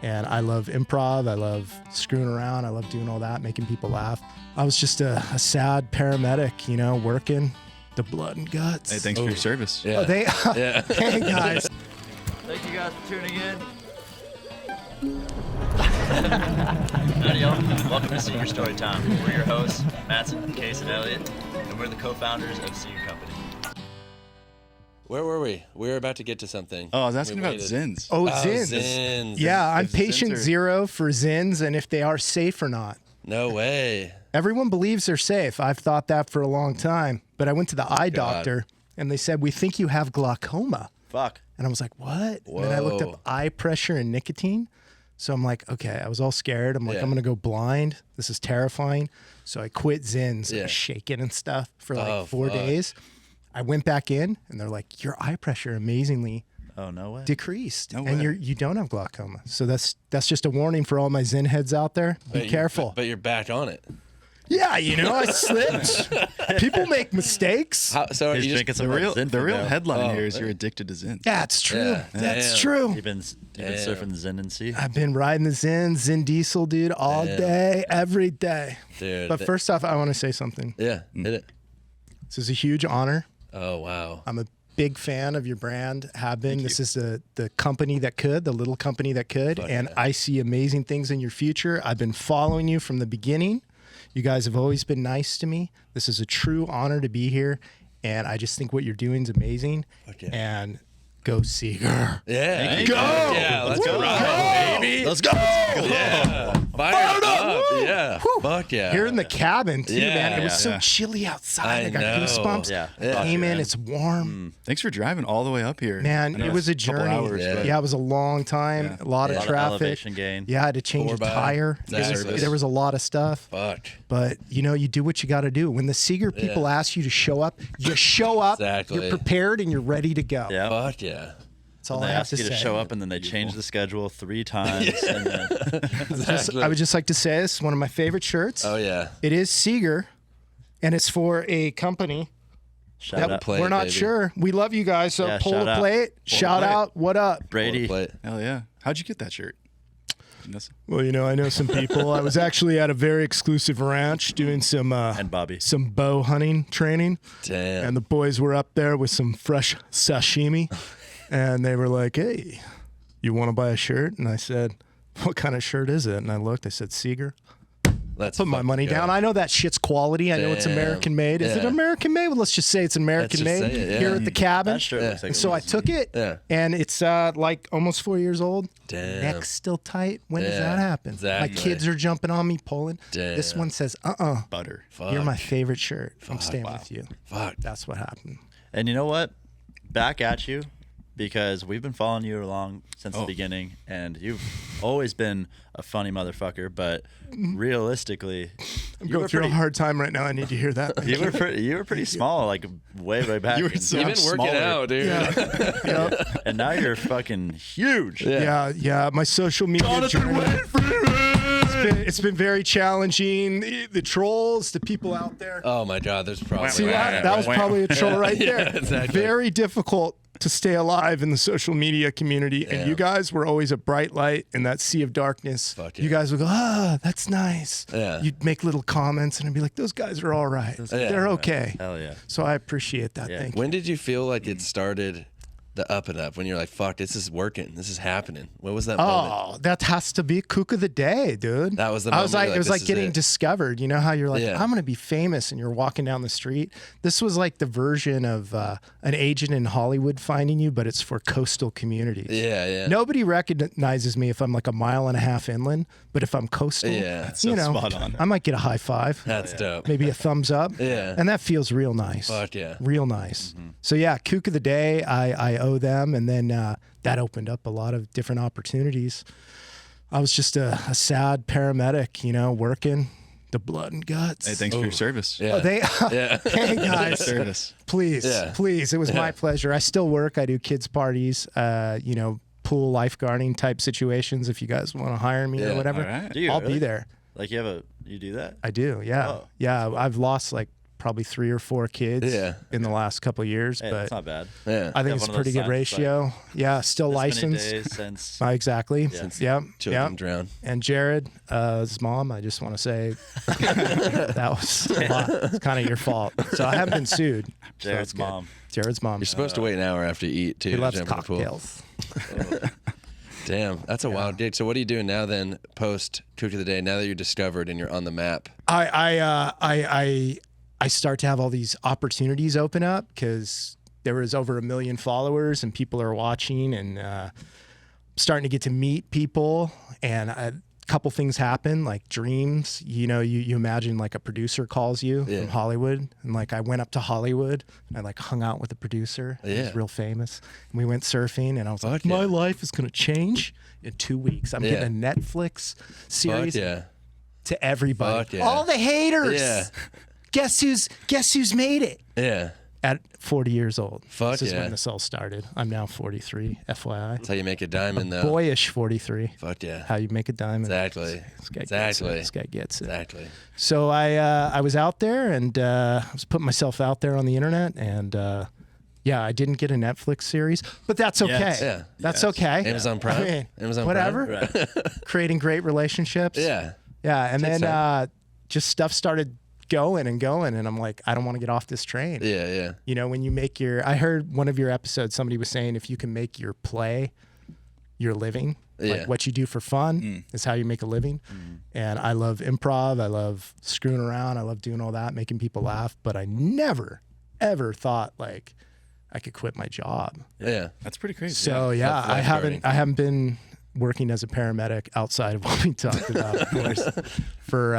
And I love improv. I love screwing around. I love doing all that, making people laugh. I was just a sad paramedic, you know, working the blood and guts. Hey, thanks for your service. Yeah. Hey, guys. Thank you guys for tuning in. Howdy, y'all. Welcome to Seager Storytime. We're your hosts, Mattson, Case, and Elliott, and we're the co-founders of Seager Company. Where were we? We were about to get to something. Oh, I was asking about Zins. Oh, Zins. Zins. Yeah, I'm If patient Zins are- zero for Zins and if they are safe or not. No way. Everyone believes they're safe. I've thought that for a long time. But I went to the eye doctor and they said, we think you have glaucoma. Fuck. And I was like, what? And then I looked up eye pressure and nicotine. So I'm like, okay, I was all scared. I'm like, I'm going to go blind. This is terrifying. So I quit Zins. I was shaking and stuff for like 4 days. I went back in and they're like, your eye pressure amazingly decreased. No and way. you don't have glaucoma. So that's just a warning for all my Zen heads out there. Be careful. But you're back on it. Yeah, you know, I slipped. People make mistakes. So are you just, The real headline here is you're addicted to Zins. That's true. Yeah. That's true. You've been surfing the Zen and Sea? I've been riding the Zen Diesel, dude, all day, every day. dude? But first off, I want to say something. hit it. This is a huge honor. Oh, wow. I'm a big fan of your brand, have been. This is the company that could, the little company that could. And I see amazing things in your future. I've been following you from the beginning. You guys have always been nice to me. This is a true honor to be here. And I just think what you're doing is amazing. And go Seager. Yeah. Go! Yeah, let's go. Baby. Let's go! Yeah. Fire up. Yeah. Fuck yeah. Here in the cabin, too, Yeah. man. It was so Yeah. chilly outside. I got know. goosebumps. Yeah. Came in, it's warm. Thanks for driving all the way up here. Man, I know it was a it's couple journey. hours, but- Yeah, it was a long time. Yeah. A lot of A lot of traffic. elevation gain. Yeah, I had to change a 4x. tire. Service. There was a lot of stuff. Fuck. But, you know, you do what you got to do. When the Seager people ask you to show up, you show up. Exactly. You're prepared and you're ready to go. Yeah. Fuck yeah. That's all They I have ask to you say. to show up, and then they change the schedule 3 times. And then I would just like to say this, one of my favorite shirts. Oh, yeah. It is Seager, and it's for a company shout that out Plate, we're not baby. sure. We love you guys, so Yeah, pull shout the out. plate. Shout plate. out. What up? Brady. Plate. Hell yeah. How'd you get that shirt? Vanessa? Well, you know, I know some people. I was actually at a very exclusive ranch doing some And Bobby. some bow hunting training, Damn. and the boys were up there with some fresh sashimi, and they were like, "Hey, you want to buy a shirt?" And I said, "What kind of shirt is it?" And I looked. I said, "Seager." Let's Put my fucking money go. down. I know that shit's quality. I know it's Damn. American made. Is it Yeah. American made? Well, let's just say it's American just made say it, yeah. here at the cabin. That shirt looks like And so I took it, Yeah. and it's like almost 4 years old. Damn. Neck's still tight. When does Yeah, that happen? exactly. My kids are jumping on me, pulling. This Damn. one says, Butter. Fuck. you're my favorite shirt. I'm staying with you. Fuck. That's what happened. And you know what? Back at you, because we've been following you along since the beginning, and you've always been a funny motherfucker. But realistically, I'm you going were through pretty, a hard time right now. I need to hear that. you were pretty small, like way back. You were in- so- You've been working smaller. out, dude. Yep. and now you're fucking huge. Yeah. My social media journey. It's been very challenging. The trolls, the people out there. Oh, my God. There's probably. See that? That was probably a troll right there. Yeah, exactly. Very difficult to stay alive in the social media community. And you guys were always a bright light in that sea of darkness. Fuck You yeah. guys would go, that's nice. Yeah. You'd make little comments and I'd be like, those guys are all right. They're okay. Hell yeah. So I appreciate that. Yeah. Thank you. When did you feel like it started the up and up? When you're like, fuck, this is working. This is happening. What was that moment? Oh, that has to be kook of the day, dude. That was the I was moment like, you're it was like, like this is getting it. discovered. You know how you're like, Yeah. I'm gonna be famous, and you're walking down the street. This was like the version of an agent in Hollywood finding you, but it's for coastal communities. Yeah, yeah. Nobody recognizes me if I'm like a mile and a half inland, but if I'm coastal, Yeah. That's so you know, spot on. I might get a high five, That's dope. maybe a thumbs up, Yeah. and that feels real nice. Fuck yeah. Real nice. So yeah, kook of the day, I owe them, and then that opened up a lot of different opportunities. I was just a sad paramedic, you know, working the blood and guts. Hey, thanks for your service. Yeah. Yeah. Hey guys, Service. please, Yeah. please. It was my pleasure. I still work. I do kids parties, you know, pool lifeguarding type situations. If you guys want to hire me Yeah. or whatever, All right. Do you I'll really? be there. Like you do that? I do. Yeah. Oh, yeah. I've lost like probably 3 or 4 kids in the last couple of years. Hey, but that's not bad. Yeah. I think Yeah, it's a one of pretty those good signs, ratio. Yeah, still This many licensed. days since Exactly. Since Yep. Children Yep. drown. And Jared, his mom, I just want to say that was a lot. It's kind of your fault. So I haven't been sued. So Jared's it's good. mom. Jared's mom. You're supposed to wait an hour after you eat too. He to loves jump in the pool. cocktails. Damn, that's a wild gig. So what are you doing now then? Post Kook of the Day. Now that you're discovered and you're on the map. I start to have all these opportunities open up because there was over 1 million followers and people are watching and starting to get to meet people. And a couple things happen, like dreams. You know, you imagine like a producer calls you from Hollywood, and like I went up to Hollywood and I like hung out with the producer. He was real famous. And we went surfing, and I was like, my life is gonna change in 2 weeks. I'm getting a Netflix series to everybody. All the haters. Yeah. Guess who's made it? Yeah. At 40 years old. Fuck This is yeah. when this all started. I'm now 43, FYI. That's how you make a diamond, though. Boyish 43. Fuck yeah. How you make a diamond. Exactly. This guy Exactly. Gets it. This guy gets it. Exactly. So I was out there and I was putting myself out there on the internet, and I didn't get a Netflix series, but that's okay. Yes. Yeah. That's okay. Amazon Prime. I mean, Amazon whatever. Prime. Right. Creating great relationships. Yeah. Yeah. And Takes then just stuff started going and going, and I'm like, I don't want to get off this train. Yeah. Yeah. You know, when you make I heard one of your episodes, somebody was saying if you can make your play your living, like what you do for fun is how you make a living. And I love improv. I love screwing around. I love doing all that, making people laugh. But I never, ever thought like I could quit my job. Yeah. That's pretty crazy. So Life I guarding. haven't been working as a paramedic outside of what we talked about, of course, for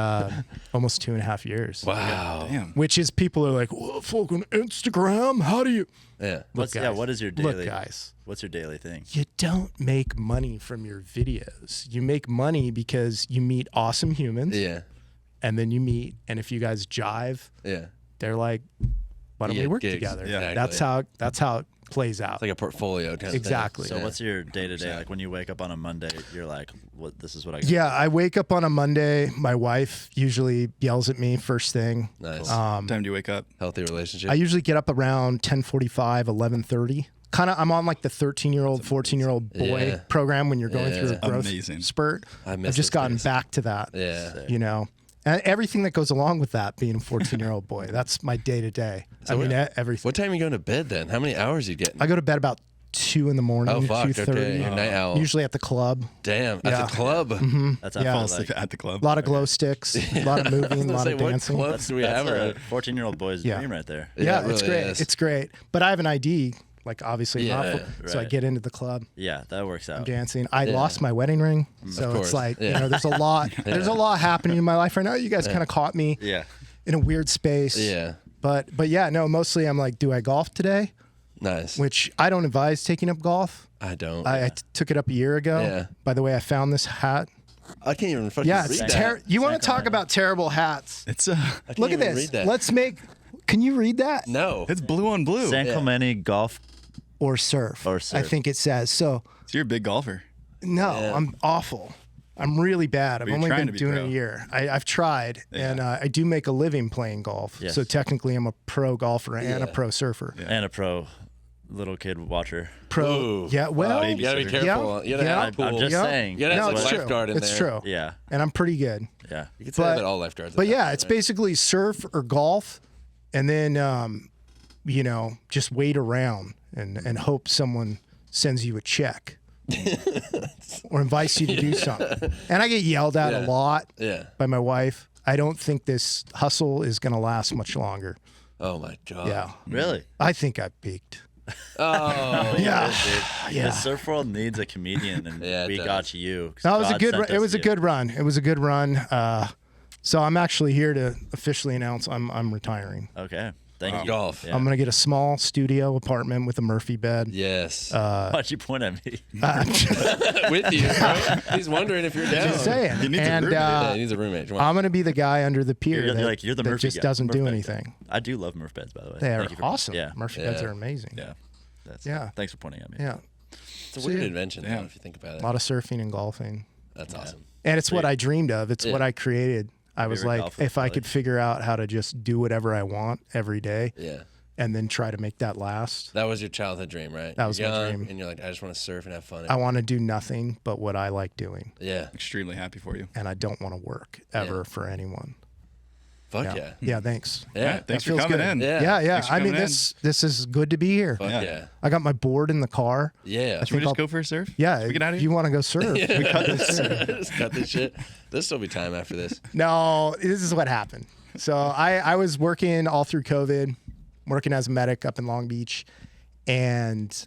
almost 2.5 years. Wow. Damn. Which is, people are like, well, fucking Instagram, how do you? Yeah. What is your daily? Look, guys, What's your daily thing? you don't make money from your videos. You make money because you meet awesome humans, Yeah. and then you meet, and if you guys jive, Yeah. they're like, why don't You we get work gigs. together? Yeah. That's how it plays out. It's like a portfolio kind of Exactly. thing. So what's your day to day? Like when you wake up on a Monday, you're like, "What? This is what I got." Yeah, I wake up on a Monday. My wife usually yells at me first thing. Nice. What time do you wake up? Healthy relationship. I usually get up around 10:45, 11:30. Kind of, I'm on like the 13-year-old, 14-year-old boy Yeah. program when you're going through a growth Amazing. spurt. I miss I've just those gotten days. back to that. Yeah. You know, and everything that goes along with that, being a 14-year-old boy. That's my day to day. I mean, everything. What time are you going to bed then? How many hours are you getting? I go to bed about 2 in the morning, Oh, fuck. 2:30. Okay. You're a night owl. Usually at the club. Damn. Yeah. At the club. That's Yeah. I Fall feel asleep like at the club. A lot of glow sticks, a lot of moving, a lot of What dancing. clubs do we have that's a around? 14-year-old boy's Yeah. dream right there. Yeah, it it's really great. is. It's great. But I have an ID, like obviously Yeah, not, so I right. get into the club. Yeah, that works out. Dancing. I lost my wedding ring, so course. it's like Yeah. you know, there's a lot. There's a lot happening in my life right now. You guys kind of caught me Yeah. in a weird space. Yeah. But yeah, no. Mostly, I'm like, do I golf today? Nice. Which I don't advise taking up golf. I don't. I took it up a year ago. Yeah. By the way, I found this hat. I can't even fucking Yeah, read it's that. you want to talk Sacramento. about terrible hats? It's I can't Look at even this. Read that. Let's make. Can you read that? No. it's blue on blue. San Clemente Golf. Or surf. Or I surf. think it says so. So you're a big golfer. No, Yeah. I'm awful. I'm really bad. I've you're only trying been to be doing it pro. a year. I've tried, and I do make a living playing golf. Yes. So technically, I'm a pro golfer and a Yeah. pro surfer. And a pro little kid watcher. Pro, Ooh. yeah. Well, Baby You gotta be sitter. careful. You gotta Yeah. have a pool. I'm just Yeah. saying. You gotta have no, a it's true. lifeguard in It's there. true. Yeah. And I'm pretty good. Yeah. You can say But- that all lifeguards. But are yeah, that. it's basically surf or golf, and then you know, just wait around and hope someone sends you a check or invites you to do something. And I get yelled at a lot Yeah. by my wife. I don't think this hustle is going to last much longer. Oh my god. Yeah. Really? I think I peaked. Oh. Yeah. The surf world needs a comedian, and Yeah, it we does. got you. That was a God good. sent It us was a you. good run. It was a good run. So I'm actually here to officially announce I'm retiring. Okay. Thank you. Golf. Yeah. I'm gonna get a small studio apartment with a Murphy bed. Yes. Why'd you point at me? With you, bro. He's wondering if you're down. Just saying. He needs a And roommate. Yeah, he needs a roommate. Come on. I'm gonna be the guy under the pier You're that, like, you're the that Murphy just guy. doesn't do Murph bed anything. guy. I do love Murph beds, by the way. They are Thank you for- awesome. Yeah. Murphy Yeah. beds are amazing. Yeah. That's, Yeah. Thanks for pointing at me. Yeah. It's a weird invention, though, if you think about it. A lot of surfing and golfing. That's awesome. And it's what I dreamed of. It's what I created. I was favorite like, golf if I like? could figure out how to just do whatever I want every day Yeah. and then try to make that last. That was your childhood dream, right? That was You're my young, dream. And you're like, I just want to surf and have fun. I want to do nothing but what I like doing, Yeah. Extremely happy for you. and I don't want to work ever Yeah. for anyone. Fuck yeah. Yeah, thanks. Yeah. All right, thanks That for feels coming good. in. Yeah. Yeah, yeah. Thanks for I mean, coming in. this is good to be here. Fuck Yeah. yeah. I got my board in the car. Yeah. Should we think just I'll- go for a surf? Yeah, Should we get out of if here? you want to go surf. We cut this. Just cut this shit. There'll still be time after this. No, this is what happened. So I was working all through COVID, working as a medic up in Long Beach, and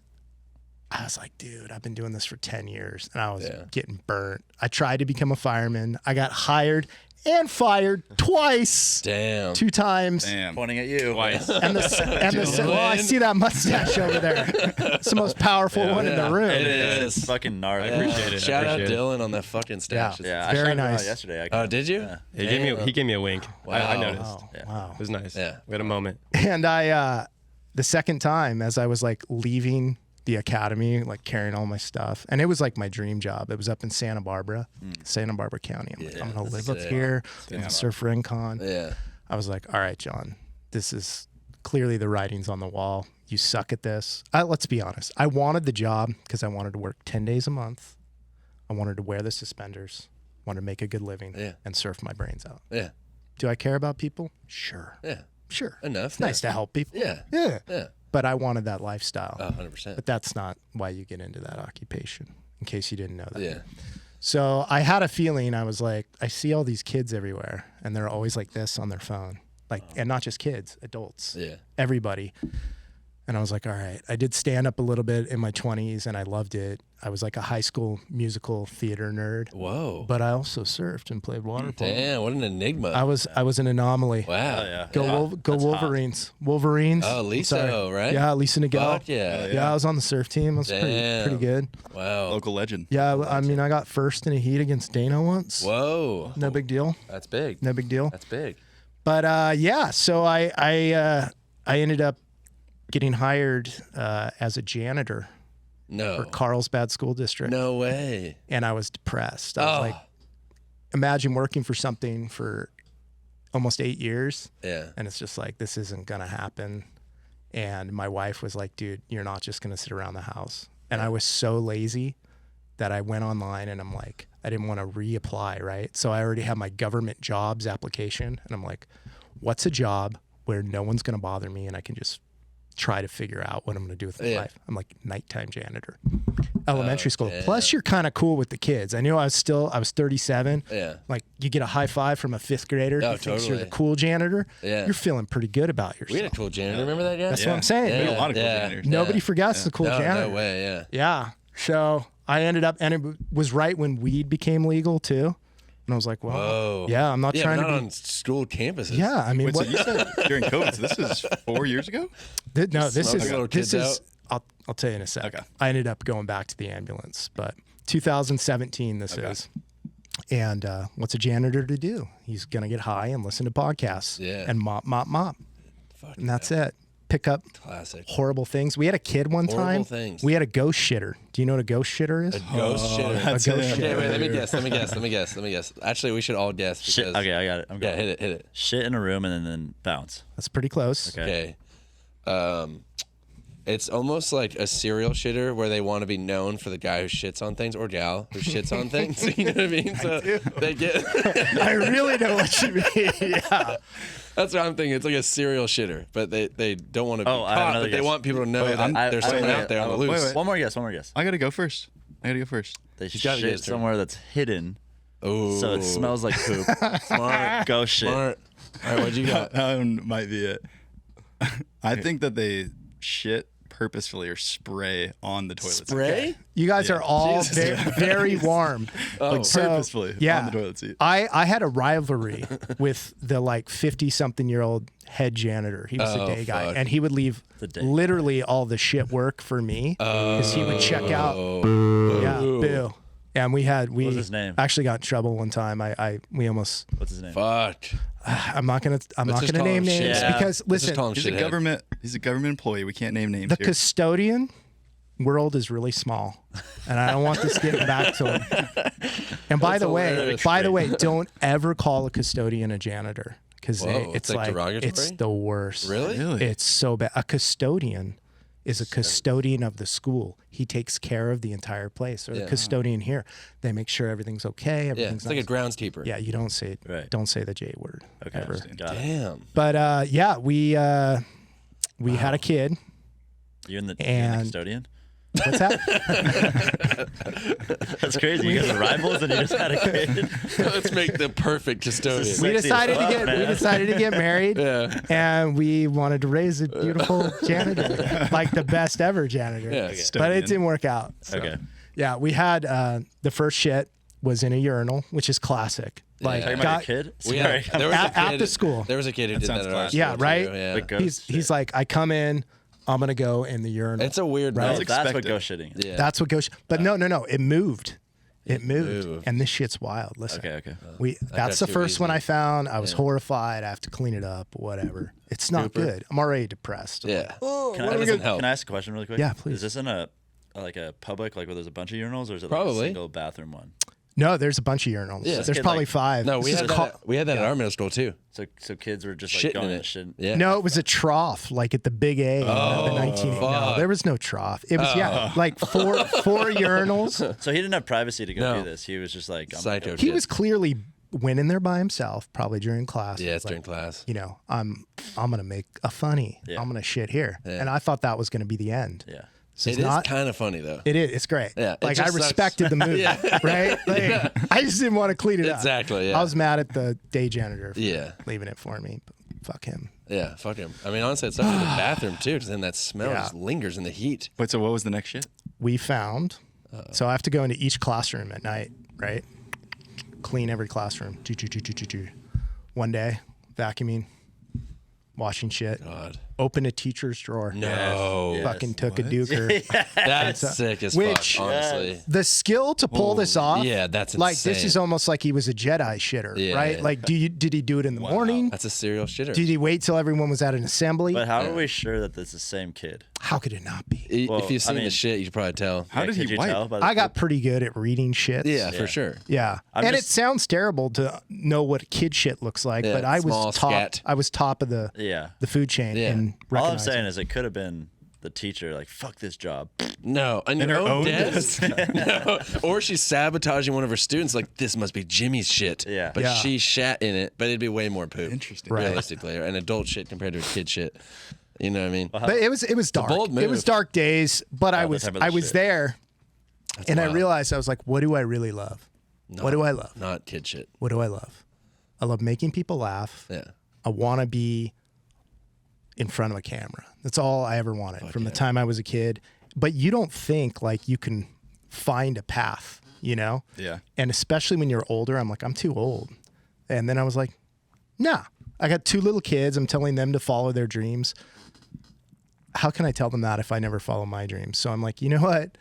I was like, dude, I've been doing this for 10 years, and I was getting burnt. I tried to become a fireman. I got hired and fired twice, Damn. 2 times. Damn. Pointing at you. Twice. And well, I see that mustache over there. It's the most powerful one in the room. It It's is. fucking gnarly. I appreciate it. Shout out Appreciate it. Dylan on that fucking stash. Yeah, I Very shouted him out nice. yesterday. Oh, did you? Yeah. He gave me a wink. I Wow. noticed. Oh, Yeah. wow. It was nice. Yeah. We had a moment. And I, the second time, as I was like leaving the academy, like carrying all my stuff, and it was like my dream job. It was up in Santa Barbara County. I'm like, I'm gonna that's live up sick. here, and surf Rincon. Yeah. I was like, all right, John, this is clearly the writing's on the wall. You suck at this. Let's be honest. I wanted the job because I wanted to work 10 days a month. I wanted to wear the suspenders, wanted to make a good living, and surf my brains out. Yeah. Do I care about people? Sure. Yeah. Sure. Enough. It's nice to help people. Yeah. Yeah. Yeah. But I wanted that lifestyle. Oh, 100%. But that's not why you get into that occupation, in case you didn't know that. Yeah. So I had a feeling. I was like, I see all these kids everywhere, and they're always like this on their phone. Like, and not just kids, adults, Yeah. everybody. And I was like, all right. I did stand up a little bit in my 20s, and I loved it. I was like a high school musical theater nerd, Whoa. but I also surfed and played water polo. Damn, what an enigma. I was an anomaly. Wow. Oh, yeah. Go That's hot. Wolverines. Wolverines. Oh, I'm Lisa, sorry. right? Yeah, Lisa Nagel. Fuck yeah. Yeah, I was on the surf team. I was pretty Damn. good. Wow. Local legend. Yeah, I mean, I got first in a heat against Dana once. Whoa. No big deal. That's big. No big deal. That's big. But yeah, so I ended up getting hired as a janitor for No. Carlsbad School District, No way. and I was depressed. I was Oh. like, imagine working for something for almost 8 years, Yeah. and it's just like, this isn't gonna happen. And my wife was like, dude, you're not just gonna sit around the house. And I was so lazy that I went online, and I'm like, I didn't want to reapply, right? So I already had my government jobs application, and I'm like, what's a job where no one's gonna bother me and I can just try to figure out what I'm gonna do with my Yeah. life? I'm like, nighttime janitor, elementary school. damn. Plus, you're kind of cool with the kids. I knew I was 37. Yeah. Like, you get a high five from a 5th grader Oh, who thinks you're the totally. cool janitor. Yeah. You're feeling pretty good about yourself. We had a cool janitor. Remember that guy? That's what I'm saying. We had Yeah. a lot of cool Yeah. janitors. Nobody forgets the cool No, janitor. no way. Yeah. Yeah. So I ended up, and it was right when weed became legal too. And I was like, well, Whoa. yeah, I'm not Yeah, trying but to not be. on school campuses. Yeah, I mean, Wait, so what? you said during COVID, so this is 4 years ago? No, this smoking is little kids out? I'll tell you in a sec. Okay. I ended up going back to the ambulance, but 2017 this is. And what's a janitor to do? He's gonna get high and listen to podcasts. Yeah. And mop, Fuck and that's it. Pick up Classic. horrible things. We had a kid one Horrible time. things. We had a ghost shitter. Do you know what a ghost shitter is? Ghost shitter. that's A ghost it. shitter. Okay, wait, let me guess. Actually, we should all guess because Shit. Okay, I got it. I'm Yeah, going. hit it. Shit in a room and then bounce. That's pretty close. Okay. Okay. It's almost like a serial shitter where they want to be known for the guy who shits on things or gal who shits on things. You know what I mean? So they get. I really know what you mean. Yeah. That's what I'm thinking. It's like a serial shitter, but they don't want to be Oh, I have caught, another but they guess. want people to know Wait, that there's someone wait, out there on the wait, loose. wait. One more guess. I gotta go first. They gotta shit get it, sir. somewhere that's hidden, Oh, so it smells like poop. smart. Go shit. Smart. All right, what'd you got? That one might be it. I think that they shit purposefully or spray on the toilet seat. Spray? You guys are all Jesus very warm. Like So, purposefully yeah. on the toilet seat. I had a rivalry with the like 50-something-year-old head janitor. He was the Oh, day guy, fuck. and he would leave The day literally all the shit work for me because he would check out. Oh. Yeah, boo. And we was his name? actually got in trouble one time. We almost. What's his name? Fuck. I'm not gonna just name call him names shit. because Let's just listen, call him He's a shithead. government employee. We can't name names the here. custodian world is really small, and I don't want this getting back to him. And by the way, don't ever call a custodian a janitor, because it's like derogatory? it's the worst. Really? It's so bad. A custodian is a custodian of the school. He takes care of the entire place. Or a custodian here, they make sure everything's okay. Everything's It's like a groundskeeper. Yeah, you don't say don't say the J word ever. Got it. Damn. But we had a kid. You're in the And- custodian? What's that? That's crazy. You guys are rivals and you just had a kid. Let's make the perfect custodian. we decided to get married, Yeah. and we wanted to raise a beautiful janitor, like the best ever janitor. Yeah. But it didn't work out. So, Okay. yeah, we had the first shit was in a urinal, which is classic. Like Talking about your kid? We had- Sorry. there was a At kid- the school. There was a kid who did sounds that at our classic. Yeah, school, too. right? Yeah. Like ghost he's shit. like, I come in, I'm gonna go in the urinal. It's a weird Right. move. That's what expected. ghost shitting is. Yeah. That's what goes. But no, it moved. It moved, moved. and this shit's wild. Listen, Okay. that's got the too first one easy. I found. I was horrified. I have to clean it up. Whatever. It's not Cooper. good. I'm already depressed. Yeah. Can I ask a question really quick? Yeah, please. Is this in a public, like where there's a bunch of urinals, or is it like Probably. a single bathroom one? No, there's a bunch of urinals. Yeah. There's Kid, probably like- 5. No, we This had is that. We had that at our middle school too. So kids were just like Shitting going in and it. shitting. Yeah. No, it was a trough, like at the Big A. The 19. No, fuck. there was no trough. It was like four urinals. So he didn't have privacy to go No. do this. He was just like, I'm Psycho. He kid. was clearly went in there by himself, probably during class. Yeah, it's Like, during class. You know, I'm gonna make a funny. Yeah. I'm gonna shit here, Yeah. and I thought that was gonna be the end. Yeah. So It it's is not. kind of funny though. It is. It's great. Yeah, it like I just sucks. respected the move, right? Like, I just didn't want to clean it up. Exactly, yeah. I was mad at the day janitor for Yeah. leaving it for me. But fuck him. Yeah, fuck him. I mean, honestly, it's stuff in the bathroom too, because then that smell Yeah. just lingers in the heat. Wait, so what was the next shit? We found. So I have to go into each classroom at night, right? Clean every classroom. One day, vacuuming, washing shit. God. Open a teacher's drawer. No. Fucking took a duker. That's sick as Which- fuck, honestly. The skill to pull this off. Yeah, that's like this insane. is almost like he was a Jedi shitter, Yeah, right? yeah. Like, did he do it in the morning? That's a serial shitter. Did he wait till everyone was at an assembly? But how are we sure that that's the same kid? How could it not be? Well, If you've seen I the mean- shit, you could probably tell. How did Could he you wipe? tell by the I got pretty good at reading shit. Yeah, for sure. Yeah. I'm And just- it sounds terrible to know what kid shit looks like, Yeah, but I small, was top. scat. I was top of the Yeah. food chain. Yeah. And All I'm recognizing saying is it could have been the teacher, like, fuck this job. No, on your her own own desk. No. Or she's sabotaging one of her students. Like, this must be Jimmy's shit. Yeah. But Yeah. she shat in it. But it'd be way more poop. Interesting. Right. Realistically, or an adult shit compared to a kid shit. You know what I mean? But it was dark. bold It was move. dark days, but I the was time of the I was shit. there, and I wild. realized I was like, what do I really love? What do I love? Not kid shit. What do I love? I love making people laugh. Yeah. I want to be in front of a camera. That's all I ever wanted from the time I was a kid. But you don't think like you can find a path, you know? Yeah. And especially when you're older, I'm like, I'm too old. And then I was like, nah, I got 2 little kids. I'm telling them to follow their dreams. How can I tell them that if I never follow my dreams? So I'm like, you know what?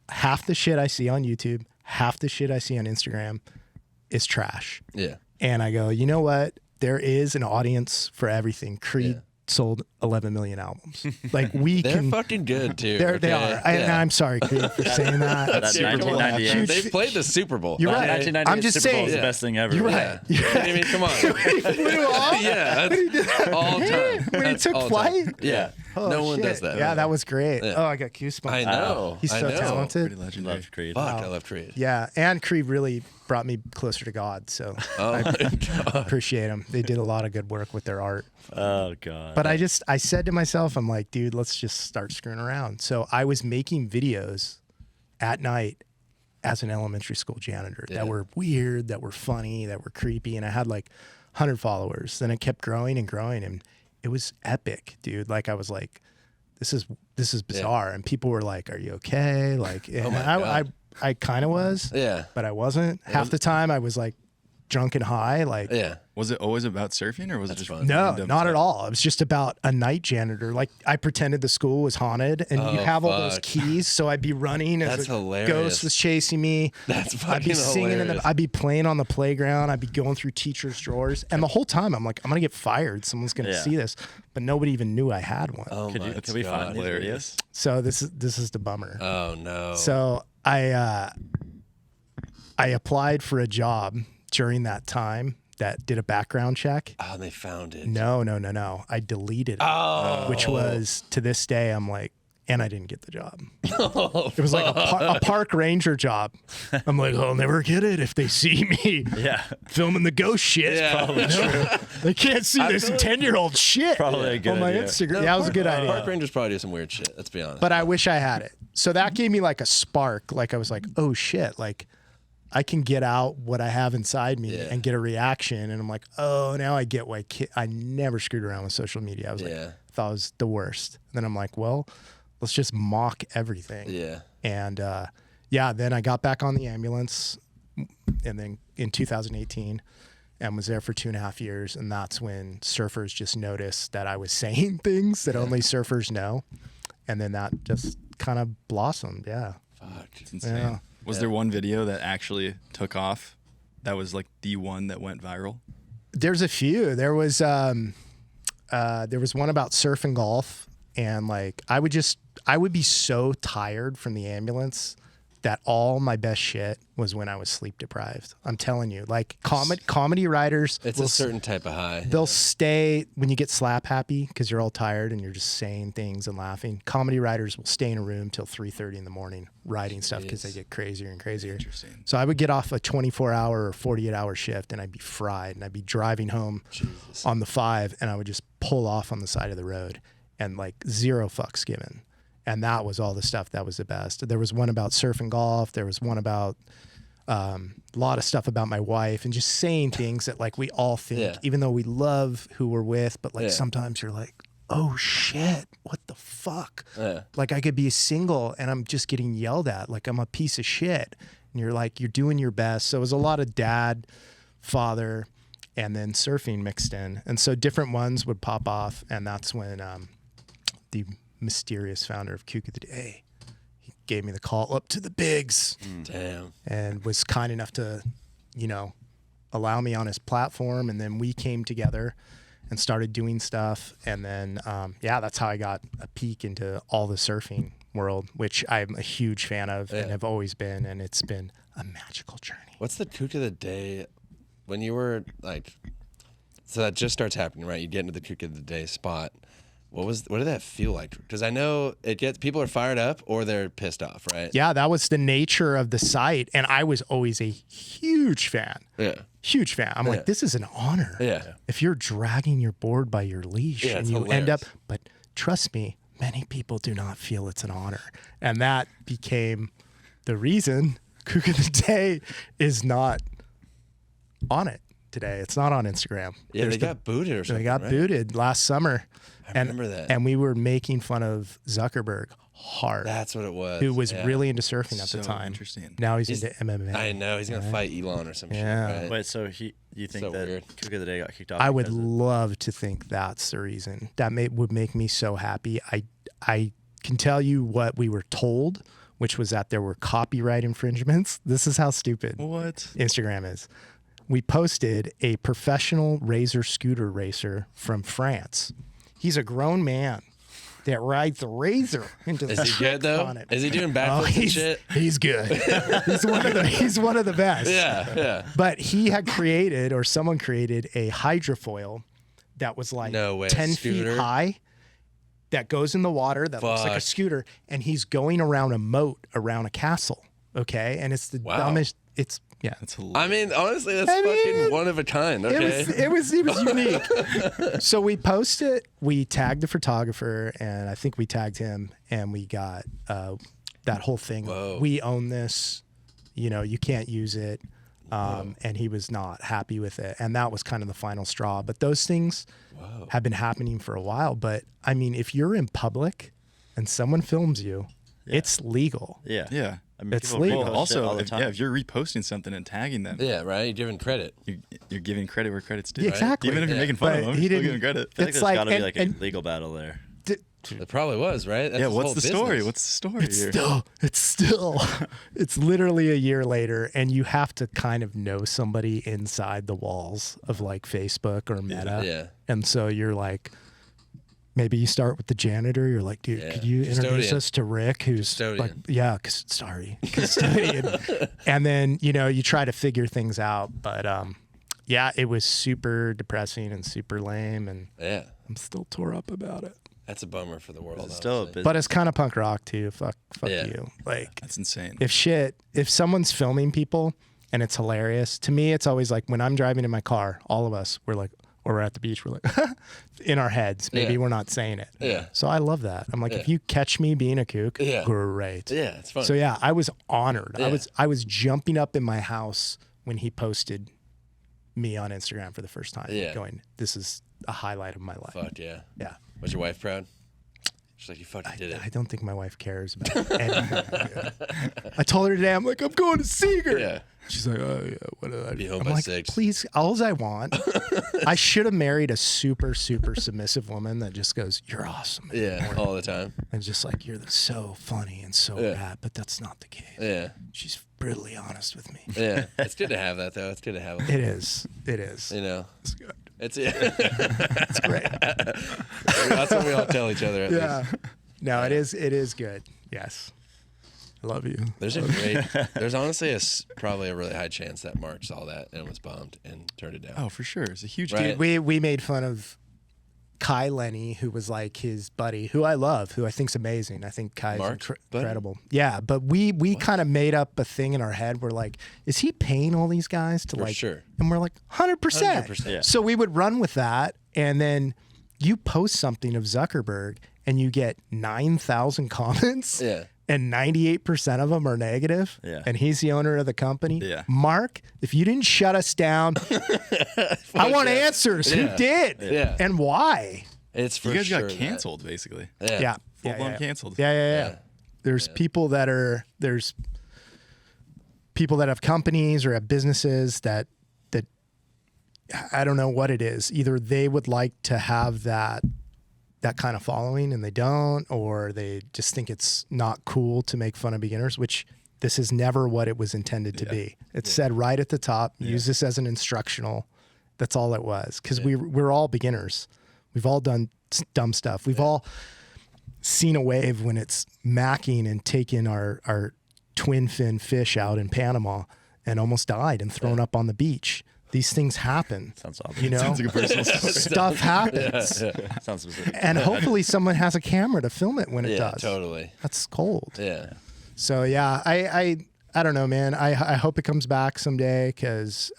Half the shit I see on YouTube, half the shit I see on Instagram is trash. Yeah. And I go, you know what? There is an audience for everything. Creed Yeah. sold 11 million albums. Like we They're can. fucking good too. They okay? are. And Yeah. I'm sorry, Creed, for saying that. That Super Bowl 1998. Huge- They played the Super Bowl. You're right. 1998 I'm just Super Bowl saying. is the Yeah. best thing ever. You're Yeah. right. I mean, come on. Flew off Yeah, that's all time. when he That's took all flight. time. Yeah. Oh, no one shit. does that. Yeah, that was great. Yeah. Oh, I got goosebumps. I know. He's I so know. talented. Pretty legendary. Loved Creed. Fuck, I love Creed. Yeah, and Creed really brought me closer to God. So Oh I my God. appreciate them. They did a lot of good work with their art. Oh, God. But I said to myself, I'm like, dude, let's just start screwing around. So I was making videos at night as an elementary school janitor Yeah. that were weird, that were funny, that were creepy. And I had like 100 followers. Then it kept growing and growing. And it was epic, dude. Like I was like, this is bizarre. And people were like, are you okay? Like, and God. I kind of was, Yeah. but I wasn't. Half the time I was like drunk and high. Like, Yeah. Was it always about surfing, or was it just fun. no, random not at stuff? all. It was just about a night janitor. Like, I pretended the school was haunted, and you Oh, have all those fuck. keys. So I'd be running as That's a hilarious. ghost was chasing me. That's I'd be fucking singing hilarious. I'd be playing on the playground. I'd be going through teachers' drawers, and the whole time I'm like, I'm gonna get fired. Someone's gonna Yeah. see this, but nobody even knew I had one. Oh my Could we find God. these hilarious. videos? So this is the bummer. Oh no. So I applied for a job during that time that did a background check. Oh, they found it. No. I deleted it, Oh. which was to this day I'm like, and I didn't get the job. It was like a park ranger job. I'm like, I'll never get it if they see me Yeah, filming the ghost shit. Yeah. probably true. They can't see this feel like- 10-year-old shit Probably a good on my idea. Instagram. Yeah, it was a good idea. Park rangers probably do some weird shit. Let's be honest. But I wish I had it. So that gave me like a spark. Like I was like, oh shit, like I can get out what I have inside me Yeah. and get a reaction. And I'm like, oh, now I get why I never screwed around with social media. I was like, Yeah. thought it was the worst. And then I'm like, well, let's just mock everything. Yeah. And then I got back on the ambulance, and then in 2018, and was there for 2.5 years. And that's when surfers just noticed that I was saying things that only surfers know. And then that just kind of blossomed. Yeah. Fuck. It's insane. Yeah. Was there one video that actually took off? That was like the one that went viral. There's a few. There was one about surf and golf, and like I would be so tired from the ambulance that all my best shit was when I was sleep deprived. I'm telling you, like comedy writers, It's will a certain type of high. they'll stay when you get slap happy because you're all tired and you're just saying things and laughing. Comedy writers will stay in a room till 3:30 in the morning writing stuff because they get crazier and crazier. Interesting. So I would get off a 24-hour or 48-hour shift and I'd be fried, and I'd be driving home on the 5, and I would just pull off on the side of the road and like zero fucks given. And that was all the stuff that was the best. There was one about surf and golf. There was one about a lot of stuff about my wife, and just saying things that like we all think, Yeah. even though we love who we're with, but like Yeah. sometimes you're like, oh shit, what the fuck? Yeah. Like I could be single and I'm just getting yelled at like I'm a piece of shit. And you're like, you're doing your best. So it was a lot of dad, father, and then surfing mixed in. And so different ones would pop off. And that's when the mysterious founder of Kook of the Day, he gave me the call up to the bigs Damn. and was kind enough to, allow me on his platform. And then we came together and started doing stuff. And then, that's how I got a peek into all the surfing world, which I'm a huge fan of and have always been. And it's been a magical journey. What's the kook of the day when you were like, so that just starts happening, right? You get into the kook of the day spot. What did that feel like? Because I know people are fired up or they're pissed off, right? Yeah, that was the nature of the site. And I was always a huge fan. Yeah. Huge fan. I'm like, this is an honor. Yeah. If you're dragging your board by your leash Yeah, and it's you end up, hilarious. but trust me, many people do not feel it's an honor. And that became the reason Kook of the Day is not on it today. It's not on Instagram. Yeah, they got booted or something. They got right? booted last summer. I remember that. And we were making fun of Zuckerberg hard, That's what it was. who was yeah. really into surfing at So the time. interesting. Now he's into MMA. I know he's gonna fight Elon or some Yeah. shit. Right? Wait, so you think So that weird. Kook of the Day got kicked off? I would because of- love to think that's the reason. That would make me so happy. I can tell you what we were told, which was that there were copyright infringements. This is how stupid What? Instagram is. We posted a professional razor scooter racer from France. He's a grown man that rides the razor into the Is he good though? on it. Is he doing backflips and he's, shit? he's good. he's one of the best. Yeah, yeah. But he had created, or someone created, a hydrofoil that was like No way, 10 scooter? feet high that goes in the water that looks like a Fuck. scooter, and he's going around a moat around a castle. Okay. And it's the Wow. dumbest. It's, yeah. That's I hilarious. mean, honestly, that's I mean, fucking one of a kind. Okay. It was unique. So we posted, we tagged the photographer, and I think we tagged him, and we got that whole thing. Whoa. We own this, you can't use it. And he was not happy with it. And that was kind of the final straw. But those things have been happening for a while. But I mean, if you're in public and someone films you, it's legal. Yeah. yeah. I mean, It's people legal. repost shit Also, all the time. if you're reposting something and tagging them, Yeah, right. You're giving credit. you're giving credit where credit's due. Yeah, exactly. Even if you're Yeah. making fun But of them, he you're still didn't- giving credit. I feel like It's there's like- got to be and- like and- a legal battle there. It probably was, right? That's Yeah, his what's whole the story? business. What's the story It's here? still, it's literally a year later, and you have to kind of know somebody inside the walls of like Facebook or Meta. Yeah. And so you're like, maybe you start with the janitor. You're like, dude, Yeah. could you introduce Custodian. us to Rick, who's Custodian. like, yeah, custodian. And then, you know, you try to figure things out. But yeah, it was super depressing and super lame. And Yeah. I'm still tore up about it. That's a bummer for the world. It's still a honestly. business. But it's kind of punk rock too. Fuck Yeah. you. Like, That's insane. if someone's filming people and it's hilarious, to me, it's always like when I'm driving in my car, all of us, we're like, or we're at the beach, we're like, in our heads, maybe Yeah. we're not saying it. Yeah. So I love that. I'm like, Yeah. if you catch me being a kook, Yeah. great. Yeah, it's fun. So yeah, I was honored. Yeah. I was jumping up in my house when he posted me on Instagram for the first time, Yeah. going, this is a highlight of my life. Fuck yeah. Yeah. Was your wife proud? She's like, you fucking did it. I don't think my wife cares about anything. I told her today, I'm like, I'm going to Seager. Yeah. She's like, oh yeah, what did I Be do? home I'm by like, 6. please, all I want. I should have married a super, super submissive woman that just goes, you're awesome. Yeah, all the time. And just like, you're so funny and so Yeah. rad, but that's not the case. Yeah. She's brutally honest with me. Yeah. It's good to have that, though. It's good to have it. It is. It is. You know, It's good. it's It's great. that's what we all tell each other. At Yeah. least. No, it is. It is good. Yes. I love you. There's honestly probably a really high chance that Mark saw that and was bummed and turned it down. Oh, for sure. It's a huge Right. deal. We made fun of Kai Lenny, who was like his buddy, who I love, who I think's amazing. I think Kai's Mark's buddy? incredible. Yeah, but we kind of made up a thing in our head. We're like, is he paying all these guys to For like? sure. And we're like, 100%. 100%. Yeah. So we would run with that, and then you post something of Zuckerberg, and you get 9,000 comments. Yeah. And 98% of them are negative. Yeah. And he's the owner of the company. Yeah. Mark, if you didn't shut us down, I want answers. Yeah. Who did? Yeah. And why? It's for You guys sure got that- canceled, basically. Yeah. Yeah. Full yeah, blown yeah. canceled. Yeah. Yeah. There's people that there's people that have companies or have businesses that I don't know what it is. Either they would like to have that kind of following and they don't, or they just think it's not cool to make fun of beginners, which this is never what it was intended to be. It said right at the top, use this as an instructional. That's all it was. Because we're all beginners. We've all done dumb stuff. We've all seen a wave when it's macking and taken our twin fin fish out in Panama and almost died and thrown up on the beach. These things happen. Sounds obvious. You know, Sounds like a personal story. stuff happens. Sounds specific. And hopefully someone has a camera to film it when it Yeah, does. totally. That's cold. Yeah. So yeah, I don't know, man. I hope it comes back someday because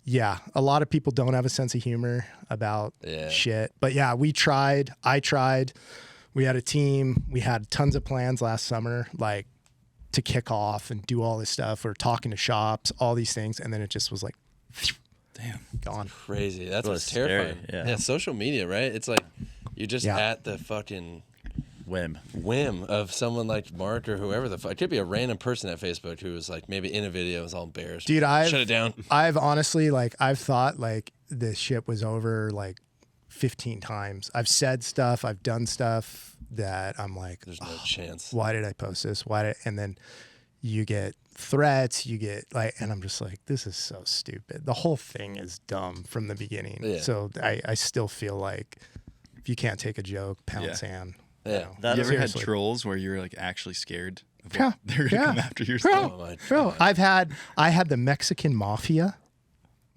yeah, a lot of people don't have a sense of humor about shit. But yeah, we tried. I tried. We had a team. We had tons of plans last summer, like to kick off and do all this stuff. We're talking to shops, all these things, and then it just was like, Damn. gone. Crazy. That's Well, what's it's scary, terrifying. yeah. Social media, right? It's like you're just Yeah. at the fucking Whim. of someone like Mark or whoever the fuck. It could be a random person at Facebook who was like maybe in a video was all embarrassed. Dude, shut it down. I've honestly, like, I've thought like this shit was over like 15 times. I've said stuff, I've done stuff that I'm like, There's no chance. why did I post this? And then you get threats, you get like, and I'm just like, this is so stupid. The whole thing is dumb from the beginning. Yeah. So I still feel like if you can't take a joke, pound Yeah. sand. Yeah. That You is ever had seriously. trolls where you were like actually scared of Yeah. what they're gonna Yeah. come after your Bro. stuff? Oh my Bro, God. I had the Mexican mafia.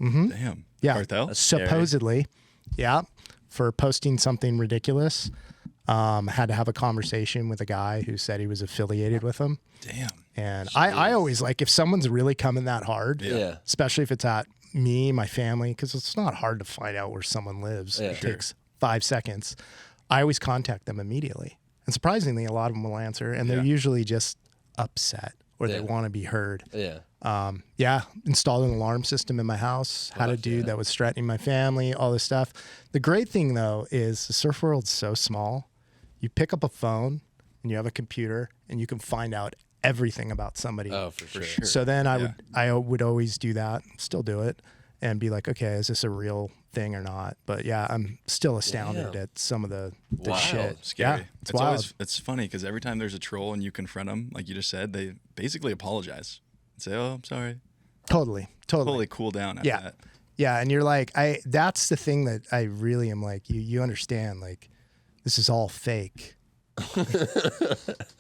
Damn. Yeah. Cartel? That's scary. Supposedly. Yeah. For posting something ridiculous. Had to have a conversation with a guy who said he was affiliated with them. Damn. And I always like, if someone's really coming that hard, Yeah. especially if it's at me, my family, because it's not hard to find out where someone lives. Yeah. It Sure. takes 5 seconds. I always contact them immediately. And surprisingly, a lot of them will answer. And they're Yeah. usually just upset or they Yeah. want to be heard. Yeah. Yeah, installed an alarm system in my house, had a dude that was threatening my family, all this stuff. The great thing, though, is the surf world's so small. You pick up a phone and you have a computer and you can find out everything about somebody. Oh, for sure. So then I would always do that, still do it, and be like, okay, is this a real thing or not? But yeah, I'm still astounded at some of the shit. Scary. Yeah, it's wild. It's funny because every time there's a troll and you confront them, like you just said, they basically apologize and say, "Oh, I'm sorry." Totally. Totally cool down after that. Yeah, and you're like, that's the thing that I really am like, you understand, like, this is all fake.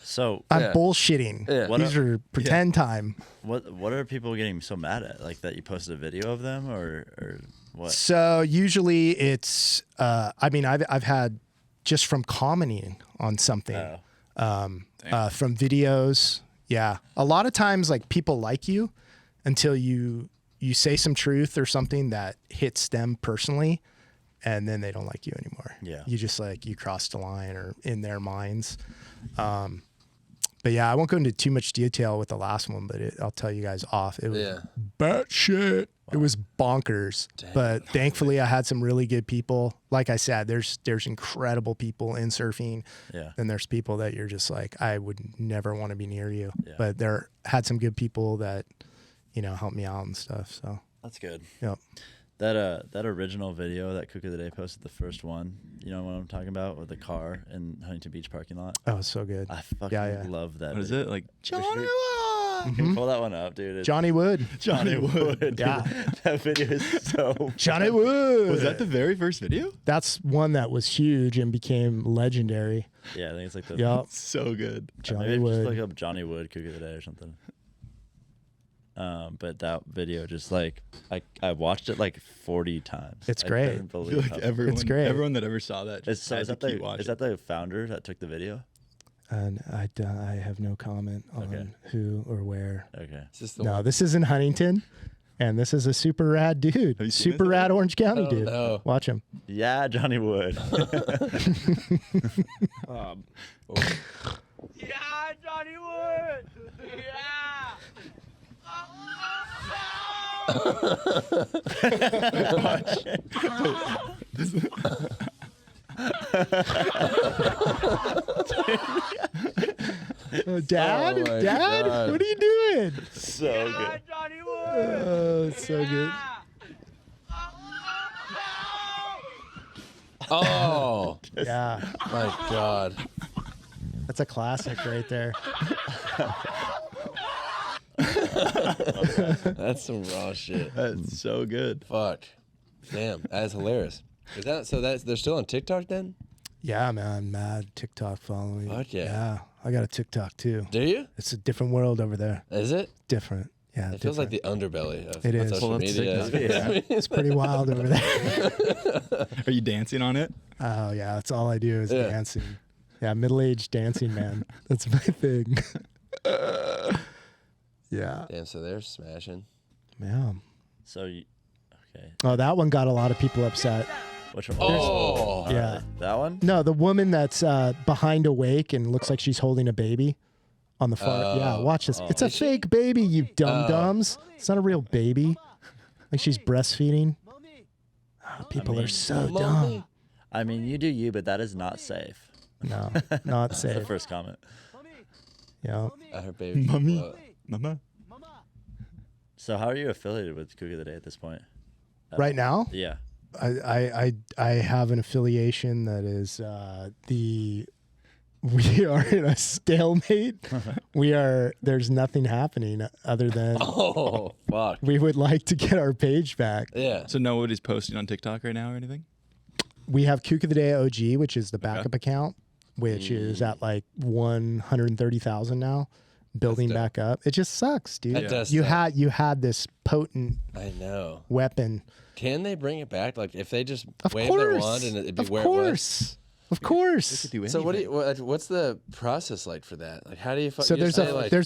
So I'm bullshitting. Yeah. These are pretend time. what are people getting so mad at? Like that you posted a video of them or what? So usually it's, I mean, I've had just from commenting on something, from videos. Yeah. A lot of times, like, people like you until you say some truth or something that hits them personally, and then they don't like you anymore. Yeah. You just like, you crossed the line or in their minds. But yeah, I won't go into too much detail with the last one, but I'll tell you guys off. It was batshit. It was bonkers. Dang. But thankfully I had some really good people. Like I said, there's incredible people in surfing. Yeah. And there's people that you're just like, I would never want to be near you. Yeah. But there had some good people that, helped me out and stuff. So That's good. yep. That original video that Cook of the Day posted, the first one, you know what I'm talking about, with the car in Huntington Beach parking lot. Oh, it's so good. I fucking love that. What is video. it? Like Johnny Wood. Can you pull that one up, dude? Johnny Wood. Johnny Wood. Yeah. That video is so Johnny Wood. Was that the very first video? That's one that was huge and became legendary. Yeah, I think it's like the Yep. So good. Johnny maybe Wood. just look up Johnny Wood Cook of the Day or something. But that video, just like I watched it like 40 times. It's I great. couldn't I feel believe like how- great. everyone that ever saw that Is, just so had is to that keep the watching. is that the founder that took the video? And I have no comment on Okay. who or where. Okay. Is this the No, one? this is in Huntington, and this is a super rad dude. you seen Super it? rad Orange County Oh, dude. no. Watch him. Yeah, Johnny Wood. Yeah, Johnny Wood! Yeah! Dad, Oh my Dad, God. what are you doing? So Yeah, good. Johnny Wood! Oh, it's so good. Oh Yeah, my God. that's a classic right there. That's some raw shit. That's so good. Fuck. Damn, that's hilarious. Is that so? They're still on TikTok then? Yeah, man, mad TikTok following. Fuck yeah. Yeah, I got a TikTok too. Do you? It's a different world over there. Is it? Different. Yeah, It feels like the underbelly of It is. social Pull up media. TikTok. it's pretty wild over there. Are you dancing on it? Oh yeah, that's all I do is Yeah. dancing. Yeah, middle-aged dancing man. That's my thing. Yeah. Damn, so they're smashing. Yeah. So you, okay. Oh, that one got a lot of people upset. Which one? Oh. Yeah. That one? No, the woman that's behind a wake and looks like she's holding a baby on the far. Yeah, watch this. It's a fake baby, you dum-dums. It's not a real baby. Like she's breastfeeding. Oh, people are so dumb. I mean, you do you, but that is not safe. No, not That's the safe. first comment. Yeah. Her baby. Mommy. Mama. So how are you affiliated with Cook of the Day at this point? Right now, Yeah. I have an affiliation that is we are in a stalemate. There's nothing happening other than Oh, fuck. we would like to get our page back. Yeah. So nobody's posting on TikTok right now or anything? We have Kook of the Day OG, which is the backup account, which is at like 130,000 now, building That's dope. back up. It just sucks, dude. That does You suck. had this potent I know. weapon. Can they bring it back? Like, if they just Of wave course. their wand and it'd be of where it was? course. Of course. So what's the process like for that? Like, how do you? So there's